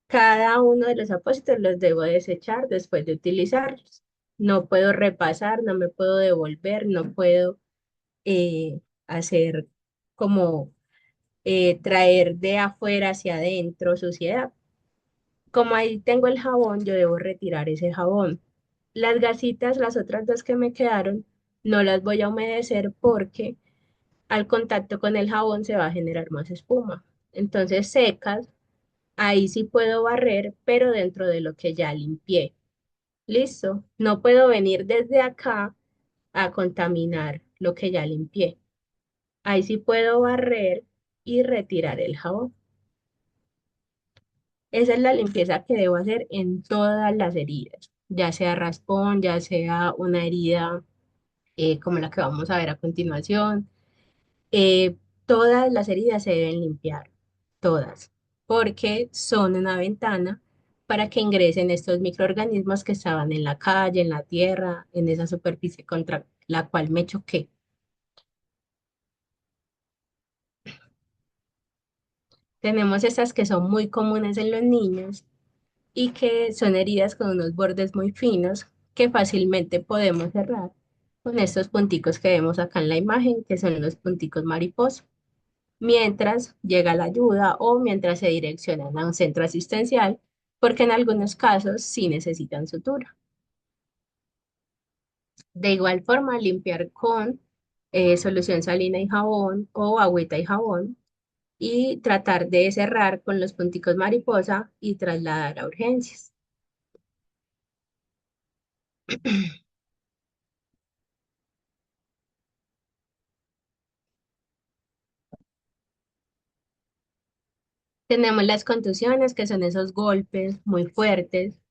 [SPEAKER 2] Cada uno de los apósitos los debo desechar después de utilizarlos. No puedo repasar, no me puedo devolver, no puedo hacer como traer de afuera hacia adentro suciedad. Como ahí tengo el jabón, yo debo retirar ese jabón. Las gasitas, las otras 2 que me quedaron, no las voy a humedecer porque al contacto con el jabón se va a generar más espuma. Entonces secas, ahí sí puedo barrer, pero dentro de lo que ya limpié. Listo. No puedo venir desde acá a contaminar lo que ya limpié. Ahí sí puedo barrer y retirar el jabón. Esa es la limpieza que debo hacer en todas las heridas, ya sea raspón, ya sea una herida como la que vamos a ver a continuación. Eh, Todas las heridas se deben limpiar, todas, porque son una ventana para que ingresen estos microorganismos que estaban en la calle, en la tierra, en esa superficie contra la cual me choqué. Tenemos estas que son muy comunes en los niños y que son heridas con unos bordes muy finos que fácilmente podemos cerrar con estos punticos que vemos acá en la imagen, que son los punticos mariposa, mientras llega la ayuda o mientras se direccionan a un centro asistencial, porque en algunos casos sí necesitan sutura. De igual forma, limpiar con solución salina y jabón o agüita y jabón y tratar de cerrar con los punticos mariposa y trasladar a urgencias. Tenemos las contusiones, que son esos golpes muy fuertes,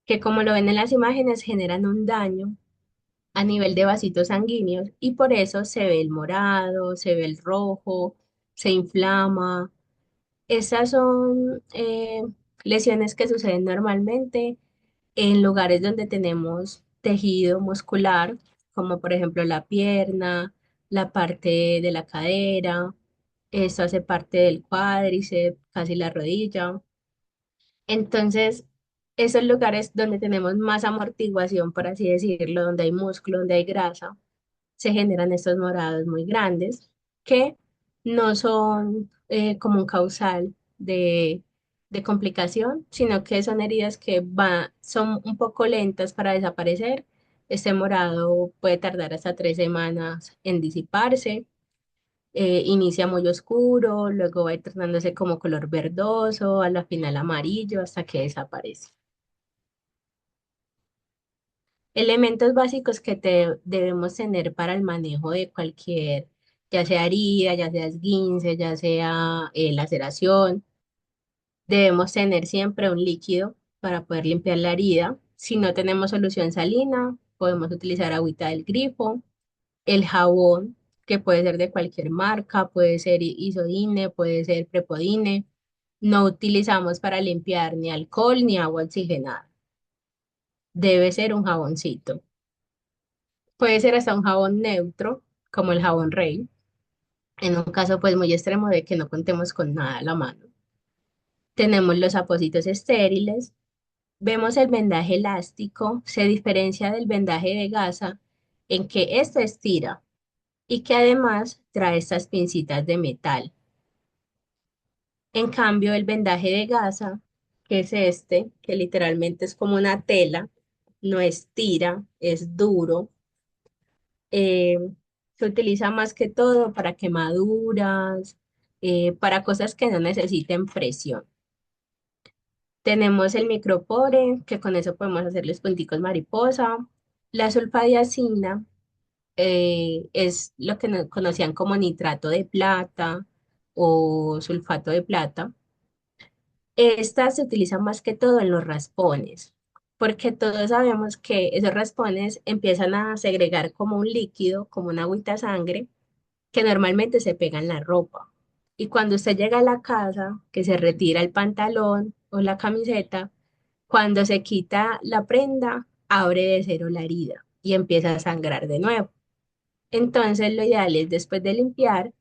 [SPEAKER 2] que como lo ven en las imágenes generan un daño a nivel de vasitos sanguíneos y por eso se ve el morado, se ve el rojo, se inflama. Estas son lesiones que suceden normalmente en lugares donde tenemos tejido muscular, como por ejemplo la pierna, la parte de la cadera, esto hace parte del cuádriceps, casi la rodilla. Entonces, esos lugares donde tenemos más amortiguación, por así decirlo, donde hay músculo, donde hay grasa, se generan estos morados muy grandes que no son como un causal de complicación, sino que son heridas que son un poco lentas para desaparecer. Este morado puede tardar hasta 3 semanas en disiparse. Inicia muy oscuro, luego va a ir tornándose como color verdoso, a la final amarillo, hasta que desaparece. Elementos básicos que debemos tener para el manejo de cualquier, ya sea herida, ya sea esguince, ya sea laceración. Debemos tener siempre un líquido para poder limpiar la herida. Si no tenemos solución salina, podemos utilizar agüita del grifo, el jabón, que puede ser de cualquier marca, puede ser Isodine, puede ser Prepodine. No utilizamos para limpiar ni alcohol ni agua oxigenada. Debe ser un jaboncito. Puede ser hasta un jabón neutro, como el jabón Rey, en un caso pues muy extremo de que no contemos con nada a la mano. Tenemos los apósitos estériles. Vemos el vendaje elástico, se diferencia del vendaje de gasa en que este estira y que además trae estas pincitas de metal. En cambio, el vendaje de gasa, que es este, que literalmente es como una tela, no estira, es duro. eh, Se utiliza más que todo para quemaduras, para cosas que no necesiten presión. Tenemos el micropore, que con eso podemos hacer los punticos mariposa. La sulfadiazina es lo que conocían como nitrato de plata o sulfato de plata. Esta se utiliza más que todo en los raspones, porque todos sabemos que esos raspones empiezan a segregar como un líquido, como una agüita sangre, que normalmente se pega en la ropa. Y cuando usted llega a la casa, que se retira el pantalón o la camiseta, cuando se quita la prenda, abre de cero la herida y empieza a sangrar de nuevo. Entonces, lo ideal es después de limpiar,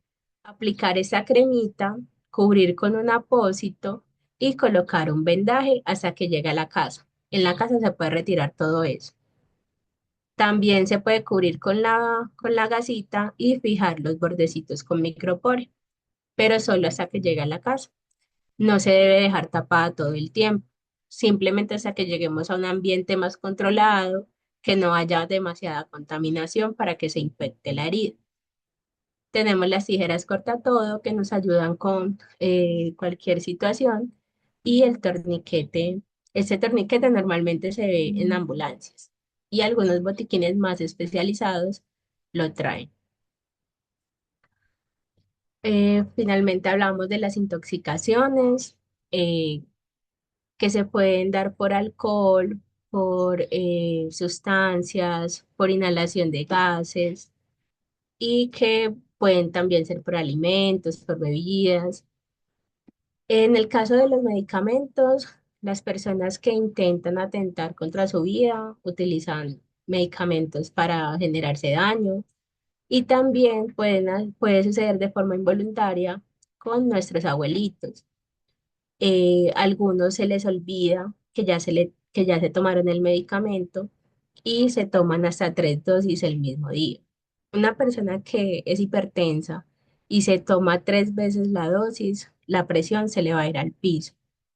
[SPEAKER 2] aplicar esa cremita, cubrir con un apósito y colocar un vendaje hasta que llegue a la casa. En la casa se puede retirar todo eso. También se puede cubrir con la gasita y fijar los bordecitos con micropore, pero solo hasta que llegue a la casa. No se debe dejar tapada todo el tiempo, simplemente hasta que lleguemos a un ambiente más controlado, que no haya demasiada contaminación para que se infecte la herida. Tenemos las tijeras corta todo que nos ayudan con cualquier situación y el torniquete. Este torniquete normalmente se ve en ambulancias y algunos botiquines más especializados lo traen. Finalmente hablamos de las intoxicaciones eh, que se pueden dar por alcohol. por sustancias, por inhalación de gases y que pueden también ser por alimentos, por bebidas. En el caso de los medicamentos, las personas que intentan atentar contra su vida utilizan medicamentos para generarse daño y también puede suceder de forma involuntaria con nuestros abuelitos. Algunos se les olvida que ya se tomaron el medicamento y se toman hasta 3 dosis el mismo día. Una persona que es hipertensa y se toma 3 veces la dosis, la presión se le va a ir al piso.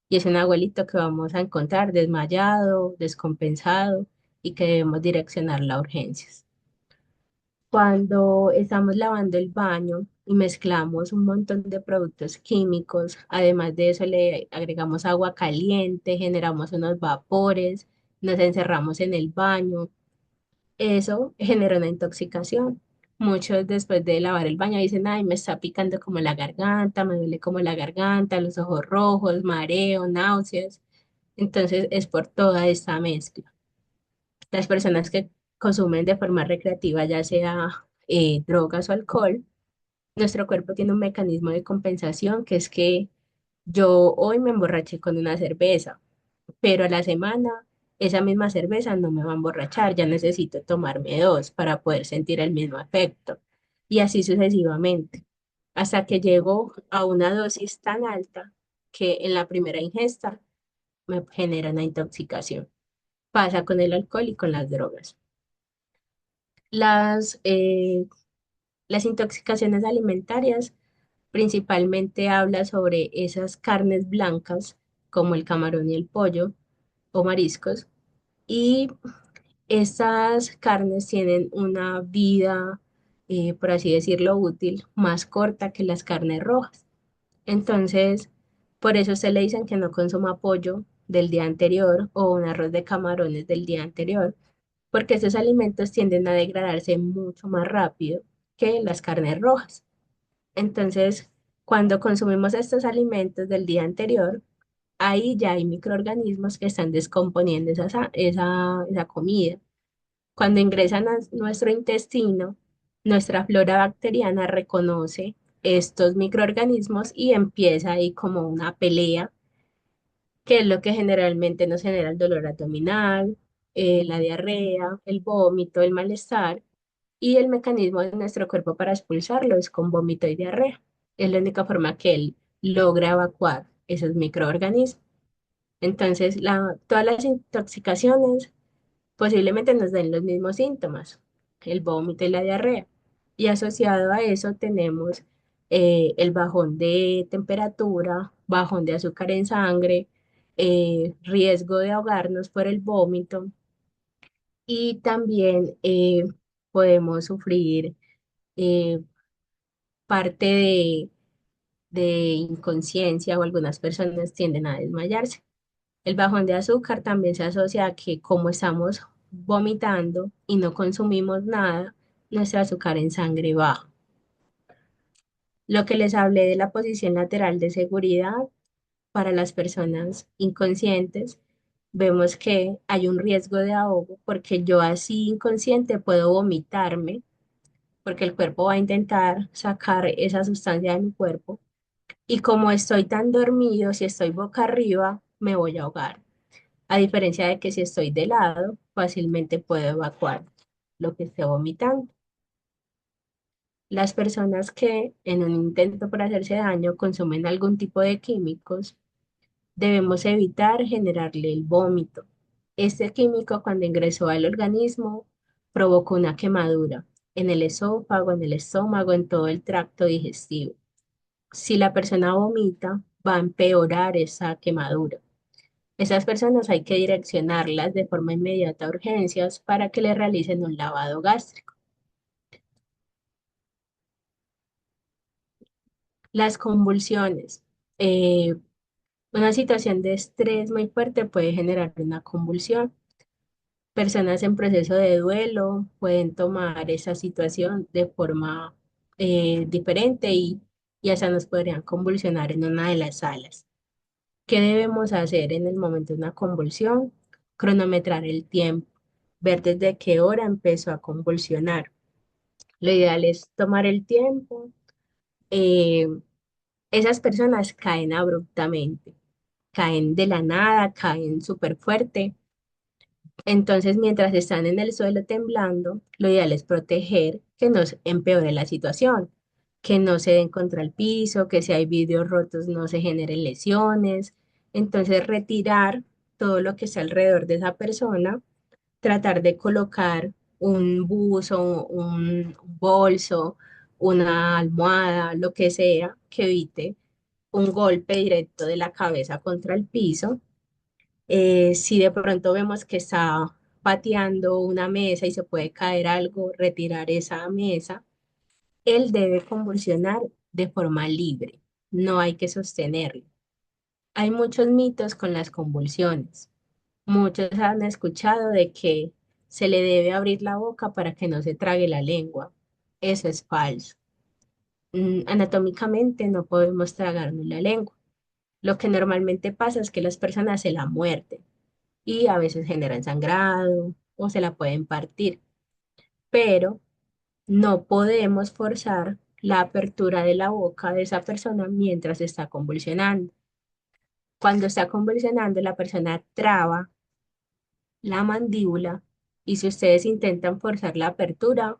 [SPEAKER 2] Y es un abuelito que vamos a encontrar desmayado, descompensado y que debemos direccionar a urgencias. Cuando estamos lavando el baño y mezclamos un montón de productos químicos, además de eso le agregamos agua caliente, generamos unos vapores, nos encerramos en el baño, eso genera una intoxicación. Muchos después de lavar el baño dicen, ay, me está picando como la garganta, me duele como la garganta, los ojos rojos, mareo, náuseas. Entonces es por toda esta mezcla. Las personas que consumen de forma recreativa, ya sea drogas o alcohol, nuestro cuerpo tiene un mecanismo de compensación que es que yo hoy me emborraché con una cerveza, pero a la semana esa misma cerveza no me va a emborrachar, ya necesito tomarme dos para poder sentir el mismo efecto. Y así sucesivamente, hasta que llego a una dosis tan alta que en la primera ingesta me genera una intoxicación. Pasa con el alcohol y con las drogas. Las, eh, las intoxicaciones alimentarias principalmente habla sobre esas carnes blancas como el camarón y el pollo o mariscos y estas carnes tienen una vida, por así decirlo, útil más corta que las carnes rojas. Entonces, por eso se le dicen que no consuma pollo del día anterior o un arroz de camarones del día anterior porque estos alimentos tienden a degradarse mucho más rápido que las carnes rojas. Entonces, cuando consumimos estos alimentos del día anterior, ahí ya hay microorganismos que están descomponiendo esa comida. Cuando ingresan a nuestro intestino, nuestra flora bacteriana reconoce estos microorganismos y empieza ahí como una pelea, que es lo que generalmente nos genera el dolor abdominal, la diarrea, el vómito, el malestar. Y el mecanismo de nuestro cuerpo para expulsarlo es con vómito y diarrea. Es la única forma que él logra evacuar esos microorganismos. Entonces, todas las intoxicaciones posiblemente nos den los mismos síntomas, el vómito y la diarrea. Y asociado a eso tenemos el bajón de temperatura, bajón de azúcar en sangre, riesgo de ahogarnos por el vómito y también podemos sufrir eh, parte de inconsciencia o algunas personas tienden a desmayarse. El bajón de azúcar también se asocia a que como estamos vomitando y no consumimos nada, nuestro azúcar en sangre baja. Lo que les hablé de la posición lateral de seguridad para las personas inconscientes, vemos que hay un riesgo de ahogo porque yo así inconsciente puedo vomitarme porque el cuerpo va a intentar sacar esa sustancia de mi cuerpo. Y como estoy tan dormido, si estoy boca arriba, me voy a ahogar. A diferencia de que si estoy de lado, fácilmente puedo evacuar lo que esté vomitando. Las personas que en un intento por hacerse daño consumen algún tipo de químicos, debemos evitar generarle el vómito. Este químico cuando ingresó al organismo provocó una quemadura en el esófago, en el estómago, en todo el tracto digestivo. Si la persona vomita, va a empeorar esa quemadura. Esas personas hay que direccionarlas de forma inmediata a urgencias para que le realicen un lavado gástrico. Las convulsiones. Eh, una situación de estrés muy fuerte puede generar una convulsión. Personas en proceso de duelo pueden tomar esa situación de forma diferente y hasta nos podrían convulsionar en una de las salas. ¿Qué debemos hacer en el momento de una convulsión? cronometrar el tiempo, ver desde qué hora empezó a convulsionar. Lo ideal es tomar el tiempo. eh, Esas personas caen abruptamente, caen de la nada, caen súper fuerte. Entonces, mientras están en el suelo temblando, lo ideal es proteger que no se empeore la situación, que no se den contra el piso, que si hay vidrios rotos no se generen lesiones. Entonces, retirar todo lo que está alrededor de esa persona, tratar de colocar un buzo, un bolso, una almohada, lo que sea, que evite un golpe directo de la cabeza contra el piso. Si de pronto vemos que está pateando una mesa y se puede caer algo, retirar esa mesa. Él debe convulsionar de forma libre, no hay que sostenerlo. Hay muchos mitos con las convulsiones. Muchos han escuchado de que se le debe abrir la boca para que no se trague la lengua. Eso es falso. Anatómicamente no podemos tragarnos la lengua. Lo que normalmente pasa es que las personas se la muerden y a veces generan sangrado o se la pueden partir, pero no podemos forzar la apertura de la boca de esa persona mientras está convulsionando. Cuando está convulsionando, la persona traba la mandíbula y si ustedes intentan forzar la apertura,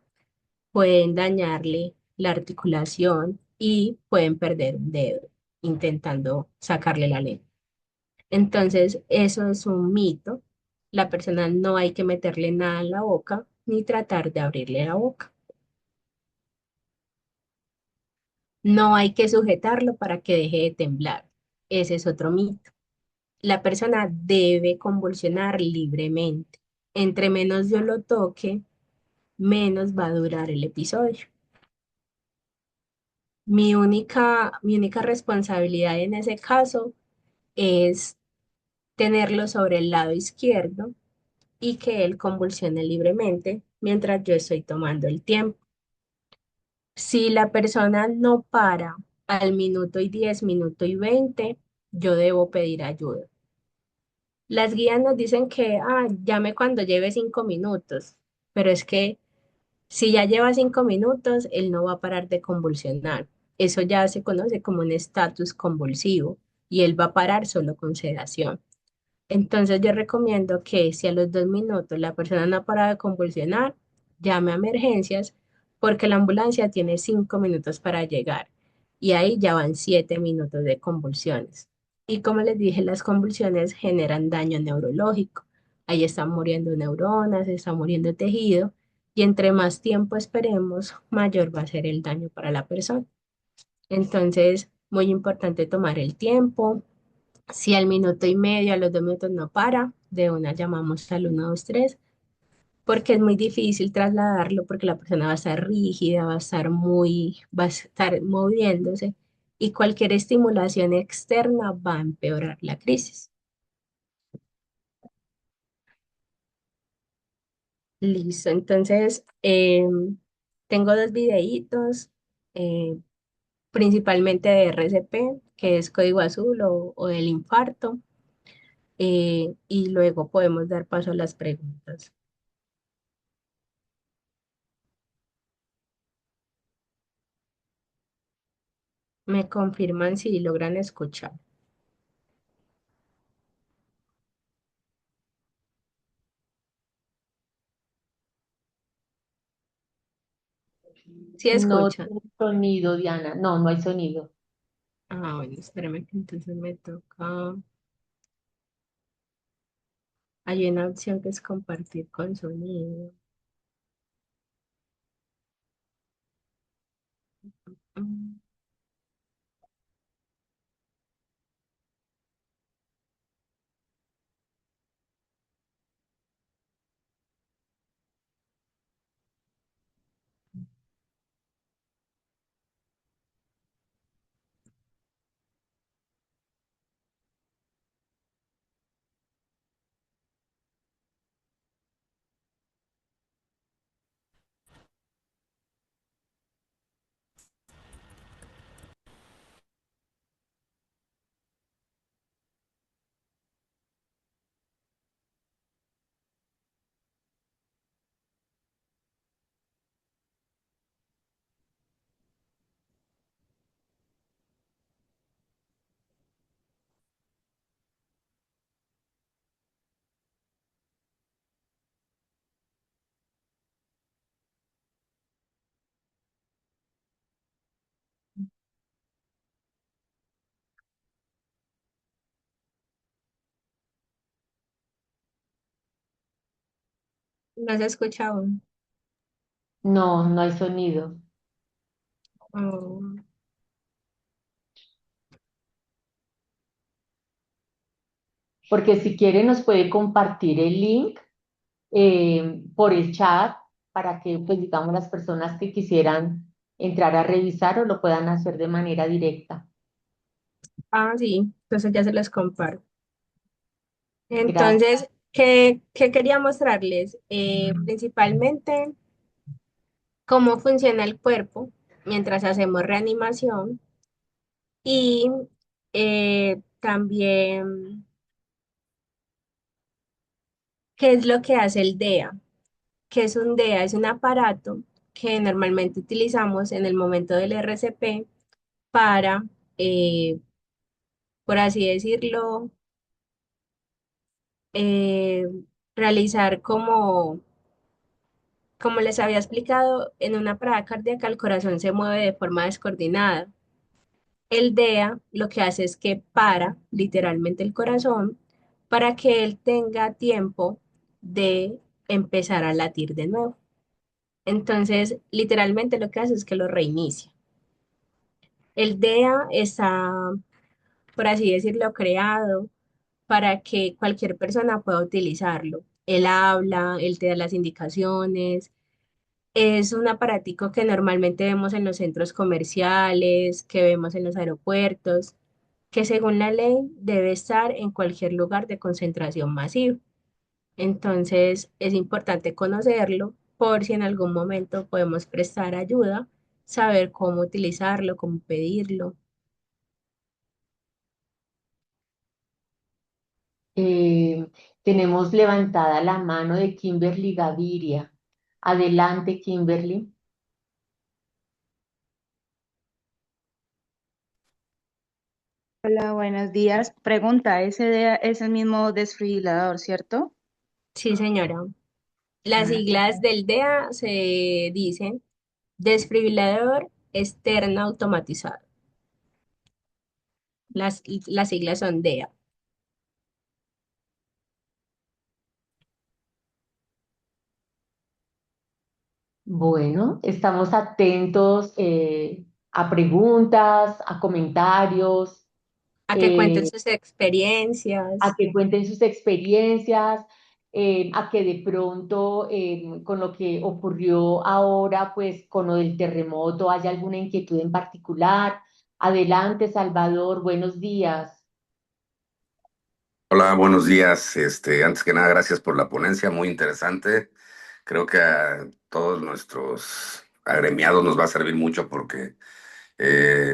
[SPEAKER 2] pueden dañarle la articulación y pueden perder un dedo intentando sacarle la lengua. Entonces, eso es un mito. La persona no hay que meterle nada en la boca ni tratar de abrirle la boca. No hay que sujetarlo para que deje de temblar. Ese es otro mito. La persona debe convulsionar libremente. Entre menos yo lo toque, menos va a durar el episodio. Mi única responsabilidad en ese caso es tenerlo sobre el lado izquierdo y que él convulsione libremente mientras yo estoy tomando el tiempo. Si la persona no para al minuto y 10, minuto y 20, yo debo pedir ayuda. Las guías nos dicen que, llame cuando lleve 5 minutos, pero es que si ya lleva 5 minutos, él no va a parar de convulsionar. Eso ya se conoce como un estatus convulsivo y él va a parar solo con sedación. Entonces yo recomiendo que si a los 2 minutos la persona no ha parado de convulsionar, llame a emergencias porque la ambulancia tiene 5 minutos para llegar y ahí ya van 7 minutos de convulsiones. Y como les dije, las convulsiones generan daño neurológico. Ahí están muriendo neuronas, está muriendo tejido y entre más tiempo esperemos, mayor va a ser el daño para la persona. Entonces, muy importante tomar el tiempo. Si al minuto y medio, a los 2 minutos no para, de una llamamos al 123 porque es muy difícil trasladarlo porque la persona va a estar rígida, va a estar moviéndose y cualquier estimulación externa va a empeorar la crisis. Listo, entonces tengo dos videitos, eh, principalmente de RCP, que es código azul o del infarto, y luego podemos dar paso a las preguntas. Me confirman si logran escuchar. ¿Sí
[SPEAKER 1] No
[SPEAKER 2] escuchan?
[SPEAKER 1] tiene sonido, Diana. No, no hay sonido.
[SPEAKER 2] Bueno, espérame que entonces me toca. Hay una opción que es compartir con sonido. Mm, No se escucha aún.
[SPEAKER 1] No, no hay sonido.
[SPEAKER 2] Mm.
[SPEAKER 1] Porque si quiere nos puede compartir el link por el chat para que, pues, digamos, las personas que quisieran entrar a revisar o lo puedan hacer de manera directa.
[SPEAKER 2] Ah, sí, entonces ya se los comparto.
[SPEAKER 1] Gracias.
[SPEAKER 2] Entonces, ¿qué quería mostrarles? Principalmente cómo funciona el cuerpo mientras hacemos reanimación y también qué es lo que hace el DEA. ¿Qué es un DEA? Es un aparato que normalmente utilizamos en el momento del RCP para, eh, por así decirlo, eh, realizar como les había explicado, en una parada cardíaca el corazón se mueve de forma descoordinada. El DEA lo que hace es que para literalmente el corazón para que él tenga tiempo de empezar a latir de nuevo. Entonces, literalmente lo que hace es que lo reinicia. El DEA está, por así decirlo, creado para que cualquier persona pueda utilizarlo. Él habla, él te da las indicaciones. Es un aparatico que normalmente vemos en los centros comerciales, que vemos en los aeropuertos, que según la ley debe estar en cualquier lugar de concentración masiva. Entonces es importante conocerlo por si en algún momento podemos prestar ayuda, saber cómo utilizarlo, cómo pedirlo.
[SPEAKER 1] Eh, Tenemos levantada la mano de Kimberly Gaviria. Adelante, Kimberly.
[SPEAKER 3] Hola, buenos días. Pregunta, es el mismo desfibrilador, ¿cierto?
[SPEAKER 2] Sí, señora. Las
[SPEAKER 3] Ah,
[SPEAKER 2] siglas del DEA se dicen desfibrilador externo automatizado. Las siglas son DEA.
[SPEAKER 1] Bueno, estamos atentos a preguntas, a comentarios,
[SPEAKER 2] A que cuenten
[SPEAKER 1] eh,
[SPEAKER 2] sus
[SPEAKER 1] a
[SPEAKER 2] experiencias.
[SPEAKER 1] que cuenten sus experiencias, a que de pronto con lo que ocurrió ahora, pues con lo del terremoto, haya alguna inquietud en particular. Adelante, Salvador, buenos días.
[SPEAKER 4] Hola, buenos días. Antes que nada, gracias por la ponencia, muy interesante. Creo que a todos nuestros agremiados nos va a servir mucho porque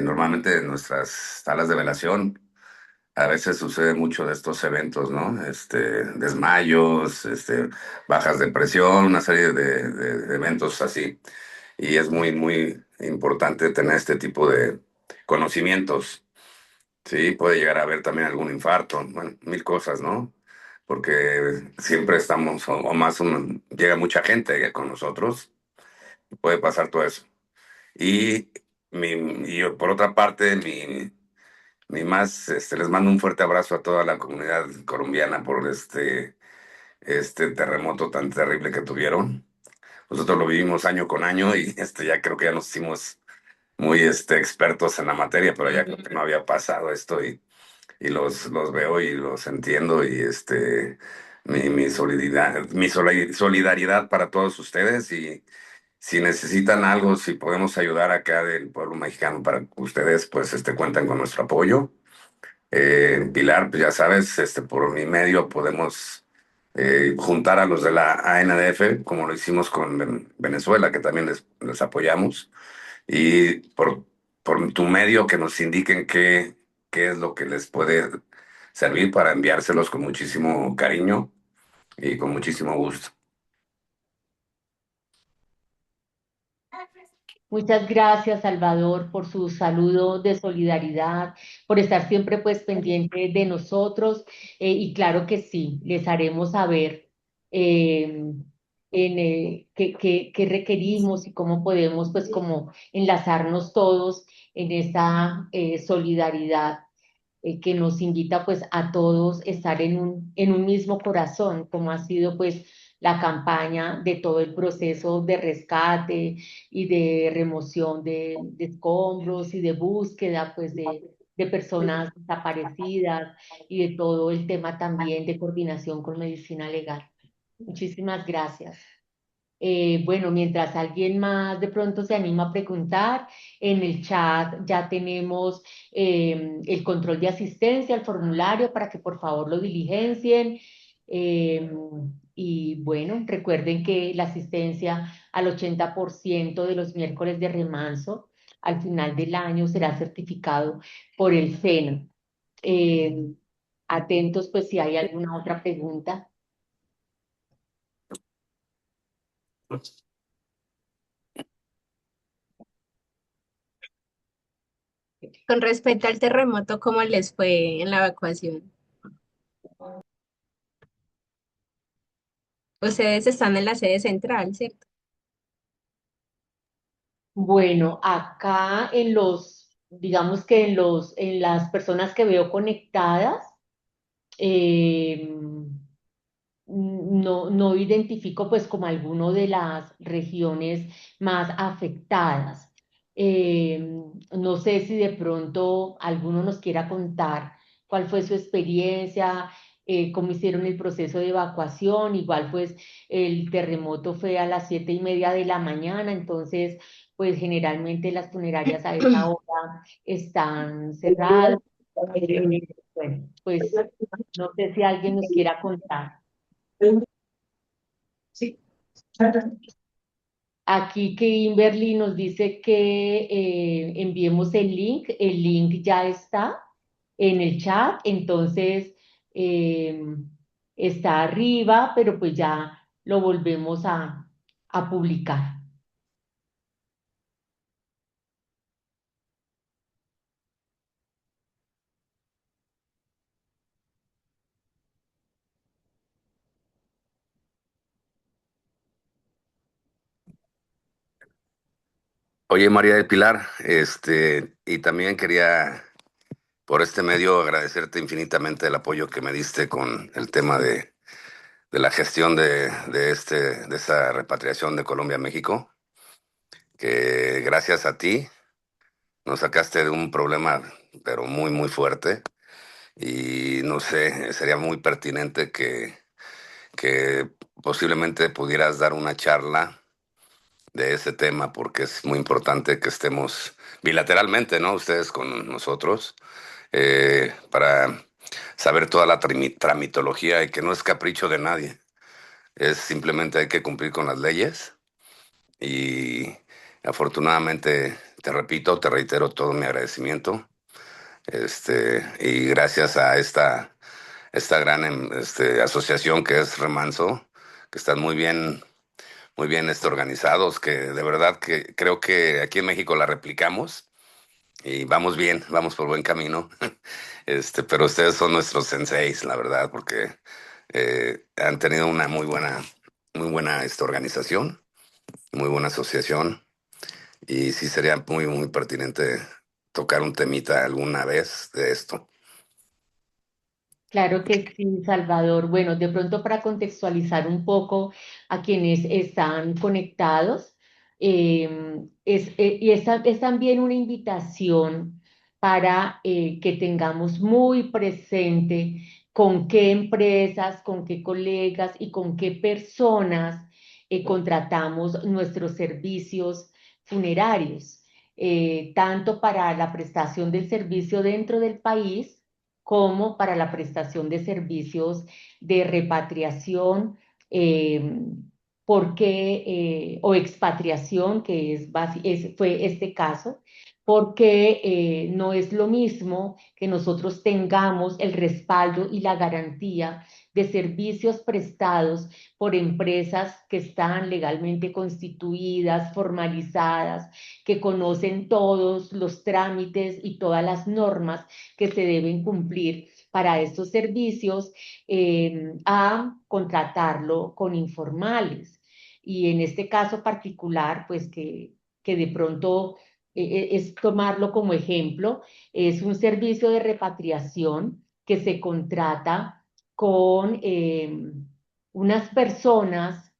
[SPEAKER 4] normalmente en nuestras salas de velación a veces sucede mucho de estos eventos, ¿no? Desmayos, bajas de presión, una serie de eventos así. Y es muy, muy importante tener este tipo de conocimientos. Sí, puede llegar a haber también algún infarto, bueno, mil cosas, ¿no? Porque siempre estamos, o más, llega mucha gente con nosotros, puede pasar todo eso. Y, y yo, por otra parte, mi más, les mando un fuerte abrazo a toda la comunidad colombiana por este terremoto tan terrible que tuvieron. Nosotros lo vivimos año con año y ya creo que ya nos hicimos muy expertos en la materia, pero ya creo que no había pasado esto y los veo y los entiendo y mi solidaridad, solidaridad para todos ustedes y si necesitan algo, si podemos ayudar acá del pueblo mexicano para ustedes, pues cuentan con nuestro apoyo. Pilar, pues ya sabes, por mi medio podemos juntar a los de la ANDF, como lo hicimos con Venezuela, que también les apoyamos, y por tu medio que nos indiquen qué es lo que les puede servir para enviárselos con muchísimo cariño y con muchísimo gusto.
[SPEAKER 1] Muchas gracias, Salvador, por su saludo de solidaridad, por estar siempre pues pendiente de nosotros y claro que sí, les haremos saber eh, qué requerimos y cómo podemos pues como enlazarnos todos en esa solidaridad que nos invita pues a todos estar en un mismo corazón, como ha sido pues la campaña de todo el proceso de rescate y de remoción de escombros y de búsqueda, pues, de personas desaparecidas y de todo el tema también de coordinación con medicina legal. Muchísimas gracias. Bueno, mientras alguien más de pronto se anima a preguntar, en el chat ya tenemos el control de asistencia, el formulario para que por favor lo diligencien. Eh, y bueno, recuerden que la asistencia al 80% de los miércoles de remanso al final del año será certificado por el SENA. Eh, Atentos, pues si hay alguna otra pregunta.
[SPEAKER 2] Con respecto al terremoto, ¿cómo les fue en la evacuación? Ustedes están en la sede central, ¿cierto?
[SPEAKER 1] Bueno, acá en digamos que en las personas que veo conectadas, eh, no identifico pues como alguno de las regiones más afectadas. No sé si de pronto alguno nos quiera contar cuál fue su experiencia, cómo hicieron el proceso de evacuación. Igual pues el terremoto fue a las 7:30 de la mañana, entonces pues generalmente las funerarias a esa hora están cerradas. Bueno, pues no sé si alguien nos quiera contar. Aquí Kimberly nos dice que enviemos el link ya está en el chat, entonces eh, está arriba, pero pues ya lo volvemos a publicar.
[SPEAKER 4] Oye, María del Pilar, y también quería por este medio agradecerte infinitamente el apoyo que me diste con el tema de la gestión de esa repatriación de Colombia a México, que gracias a ti nos sacaste de un problema, pero muy, muy fuerte. Y no sé, sería muy pertinente que posiblemente pudieras dar una charla de ese tema, porque es muy importante que estemos bilateralmente, ¿no? Ustedes con nosotros, para saber toda la tramitología y que no es capricho de nadie. Es simplemente hay que cumplir con las leyes y afortunadamente, te repito, te reitero todo mi agradecimiento. Y gracias a esta gran asociación que es Remanso, que están muy bien organizados, que de verdad que creo que aquí en México la replicamos y vamos bien, vamos por buen camino. Pero ustedes son nuestros senseis, la verdad, porque han tenido una muy buena organización, muy buena asociación, y sí sería muy, muy pertinente tocar un temita alguna vez de esto.
[SPEAKER 1] Claro que sí, Salvador. Bueno, de pronto para contextualizar un poco a quienes están conectados, es también una invitación para que tengamos muy presente con qué empresas, con qué colegas y con qué personas contratamos nuestros servicios funerarios, tanto para la prestación del servicio dentro del país como para la prestación de servicios de repatriación, eh, o expatriación, que fue este caso, porque no es lo mismo que nosotros tengamos el respaldo y la garantía de servicios prestados por empresas que están legalmente constituidas, formalizadas, que conocen todos los trámites y todas las normas que se deben cumplir para estos servicios, a contratarlo con informales. Y en este caso particular, pues que de pronto es tomarlo como ejemplo, es un servicio de repatriación que se contrata con unas personas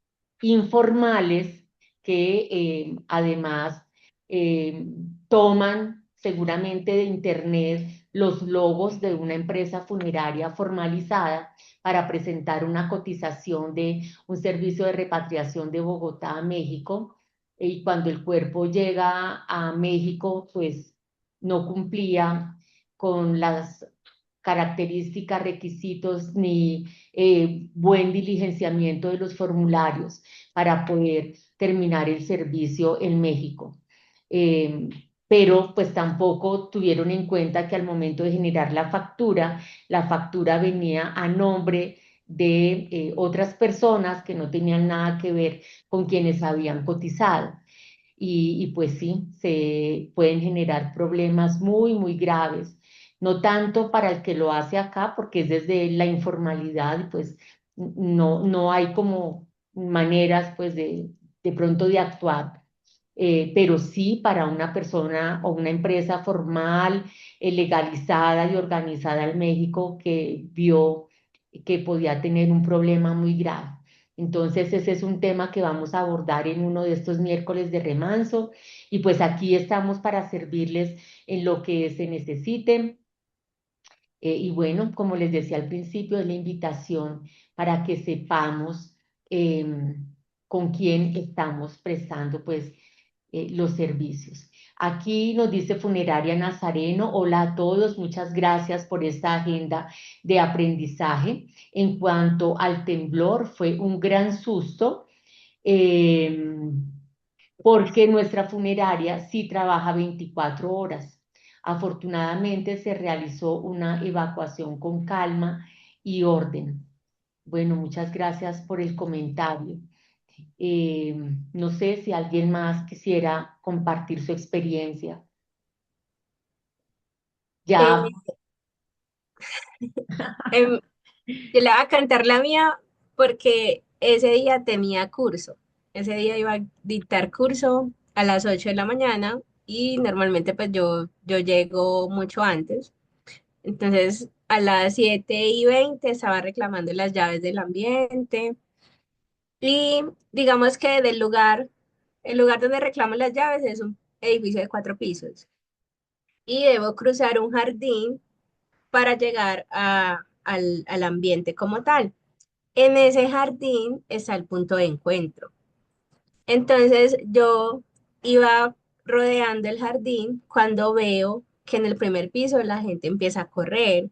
[SPEAKER 1] informales que además eh, toman seguramente de internet los logos de una empresa funeraria formalizada para presentar una cotización de un servicio de repatriación de Bogotá a México. Y cuando el cuerpo llega a México, pues no cumplía con las características, requisitos ni buen diligenciamiento de los formularios para poder terminar el servicio en México. Eh, pero pues tampoco tuvieron en cuenta que al momento de generar la factura venía a nombre de otras personas que no tenían nada que ver con quienes habían cotizado. Y pues sí, se pueden generar problemas muy, muy graves, no tanto para el que lo hace acá, porque es desde la informalidad, y pues no hay como maneras pues de pronto de actuar, pero sí para una persona o una empresa formal, legalizada y organizada en México que vio que podía tener un problema muy grave. Entonces, ese es un tema que vamos a abordar en uno de estos miércoles de remanso y pues aquí estamos para servirles en lo que se necesiten. Y bueno, como les decía al principio, es la invitación para que sepamos con quién estamos prestando pues los servicios. Aquí nos dice Funeraria Nazareno, hola a todos, muchas gracias por esta agenda de aprendizaje. En cuanto al temblor, fue un gran susto. eh, Porque nuestra funeraria sí trabaja 24 horas. Afortunadamente se realizó una evacuación con calma y orden. Bueno, muchas gracias por el comentario. Eh, no sé si alguien más quisiera compartir su experiencia. Ya,
[SPEAKER 2] Eh, em, yo le voy a cantar la mía porque ese día tenía curso. Ese día iba a dictar curso a las 8 de la mañana y normalmente pues yo llego mucho antes. Entonces a las 7:20 estaba reclamando las llaves del ambiente y digamos que el lugar donde reclamo las llaves es un edificio de 4 pisos y debo cruzar un jardín para llegar al ambiente como tal. En ese jardín está el punto de encuentro. Entonces yo iba rodeando el jardín cuando veo que en el primer piso la gente empieza a correr.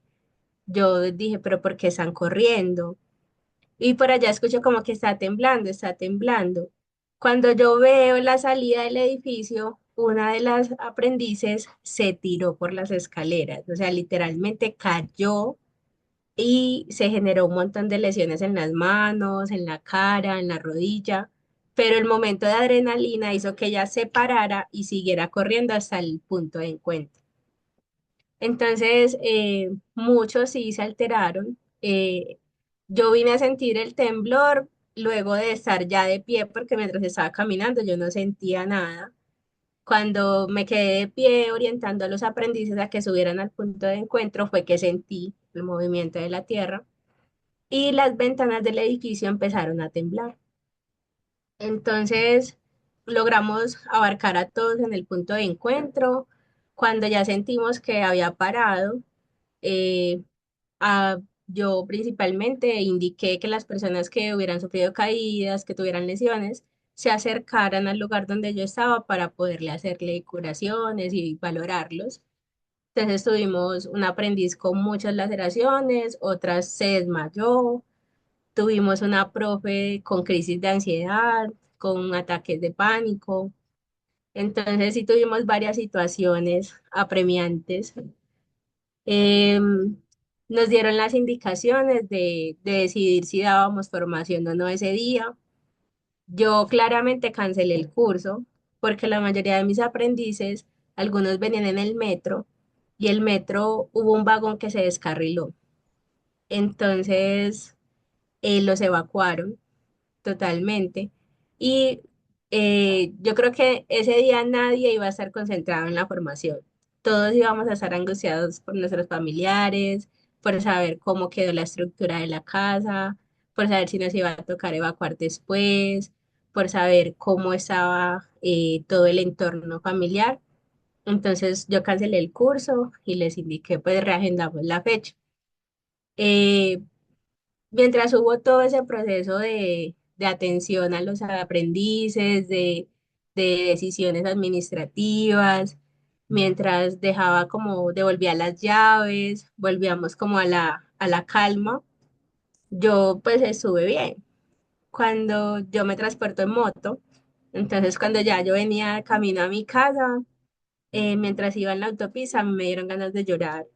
[SPEAKER 2] Yo dije, pero ¿por qué están corriendo? Y por allá escucho como que está temblando, está temblando. Cuando yo veo la salida del edificio, una de las aprendices se tiró por las escaleras, o sea, literalmente cayó y se generó un montón de lesiones en las manos, en la cara, en la rodilla, pero el momento de adrenalina hizo que ella se parara y siguiera corriendo hasta el punto de encuentro. Entonces, muchos sí se alteraron. Yo vine a sentir el temblor luego de estar ya de pie, porque mientras estaba caminando yo no sentía nada. Cuando me quedé de pie orientando a los aprendices a que subieran al punto de encuentro, fue que sentí el movimiento de la tierra y las ventanas del edificio empezaron a temblar. Entonces logramos abarcar a todos en el punto de encuentro. Cuando ya sentimos que había parado, eh, a- yo principalmente indiqué que las personas que hubieran sufrido caídas, que tuvieran lesiones, se acercaran al lugar donde yo estaba para poderle hacerle curaciones y valorarlos. Entonces tuvimos un aprendiz con muchas laceraciones, otras se desmayó, tuvimos una profe con crisis de ansiedad, con ataques de pánico. Entonces sí tuvimos varias situaciones apremiantes. Em, Nos dieron las indicaciones de decidir si dábamos formación o no ese día. Yo claramente cancelé el curso porque la mayoría de mis aprendices, algunos venían en el metro y el metro hubo un vagón que se descarriló. Entonces los evacuaron totalmente. Y yo creo que ese día nadie iba a estar concentrado en la formación. Todos íbamos a estar angustiados por nuestros familiares, por saber cómo quedó la estructura de la casa, por saber si nos iba a tocar evacuar después, por saber cómo estaba todo el entorno familiar. Entonces yo cancelé el curso y les indiqué, pues reagendamos la fecha. Eh, Mientras hubo todo ese proceso de atención a los aprendices, de decisiones administrativas, mientras dejaba como, devolvía las llaves, volvíamos como a la calma, yo pues estuve bien. Cuando yo me transporto en moto, entonces cuando ya yo venía camino a mi casa, mientras iba en la autopista, me dieron ganas de llorar,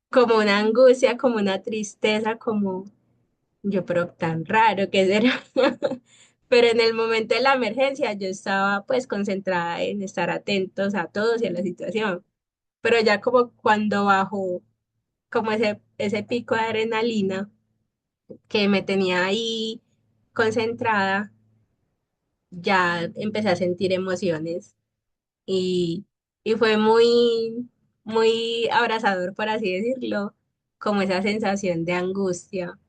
[SPEAKER 2] como una angustia, como una tristeza, como yo, pero tan raro que será. Pero en el momento de la emergencia yo estaba pues concentrada en estar atentos a todos y a la situación. Pero ya como cuando bajó como ese pico de adrenalina que me tenía ahí concentrada, ya empecé a sentir emociones y, y fue muy, muy abrazador, por así decirlo, como esa sensación de angustia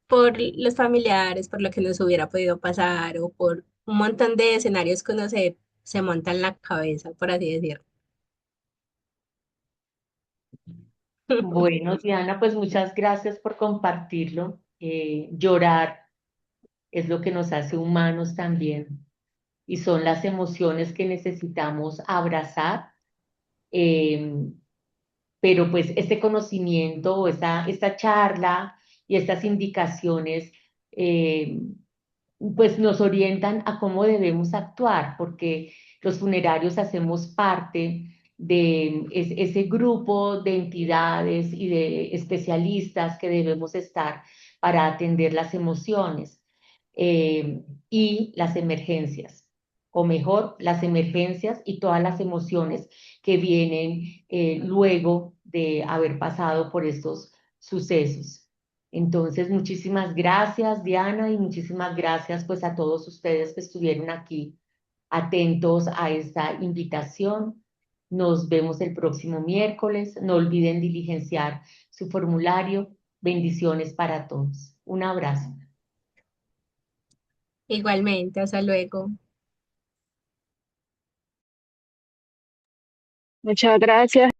[SPEAKER 2] por los familiares, por lo que nos hubiera podido pasar o por un montón de escenarios que uno se monta en la cabeza, por así decirlo.
[SPEAKER 1] Bueno, Diana, pues muchas gracias por compartirlo. Llorar es lo que nos hace humanos también y son las emociones que necesitamos abrazar. eh, pero pues este conocimiento, esta charla y estas indicaciones, eh, pues nos orientan a cómo debemos actuar, porque los funerarios hacemos parte de ese grupo de entidades y de especialistas que debemos estar para atender las emociones y las emergencias, o mejor, las emergencias y todas las emociones que vienen luego de haber pasado por estos sucesos. Entonces, muchísimas gracias, Diana, y muchísimas gracias pues a todos ustedes que estuvieron aquí atentos a esta invitación. Nos vemos el próximo miércoles. No olviden diligenciar su formulario. Bendiciones para todos. Un abrazo.
[SPEAKER 2] Igualmente, hasta luego.
[SPEAKER 3] Muchas gracias.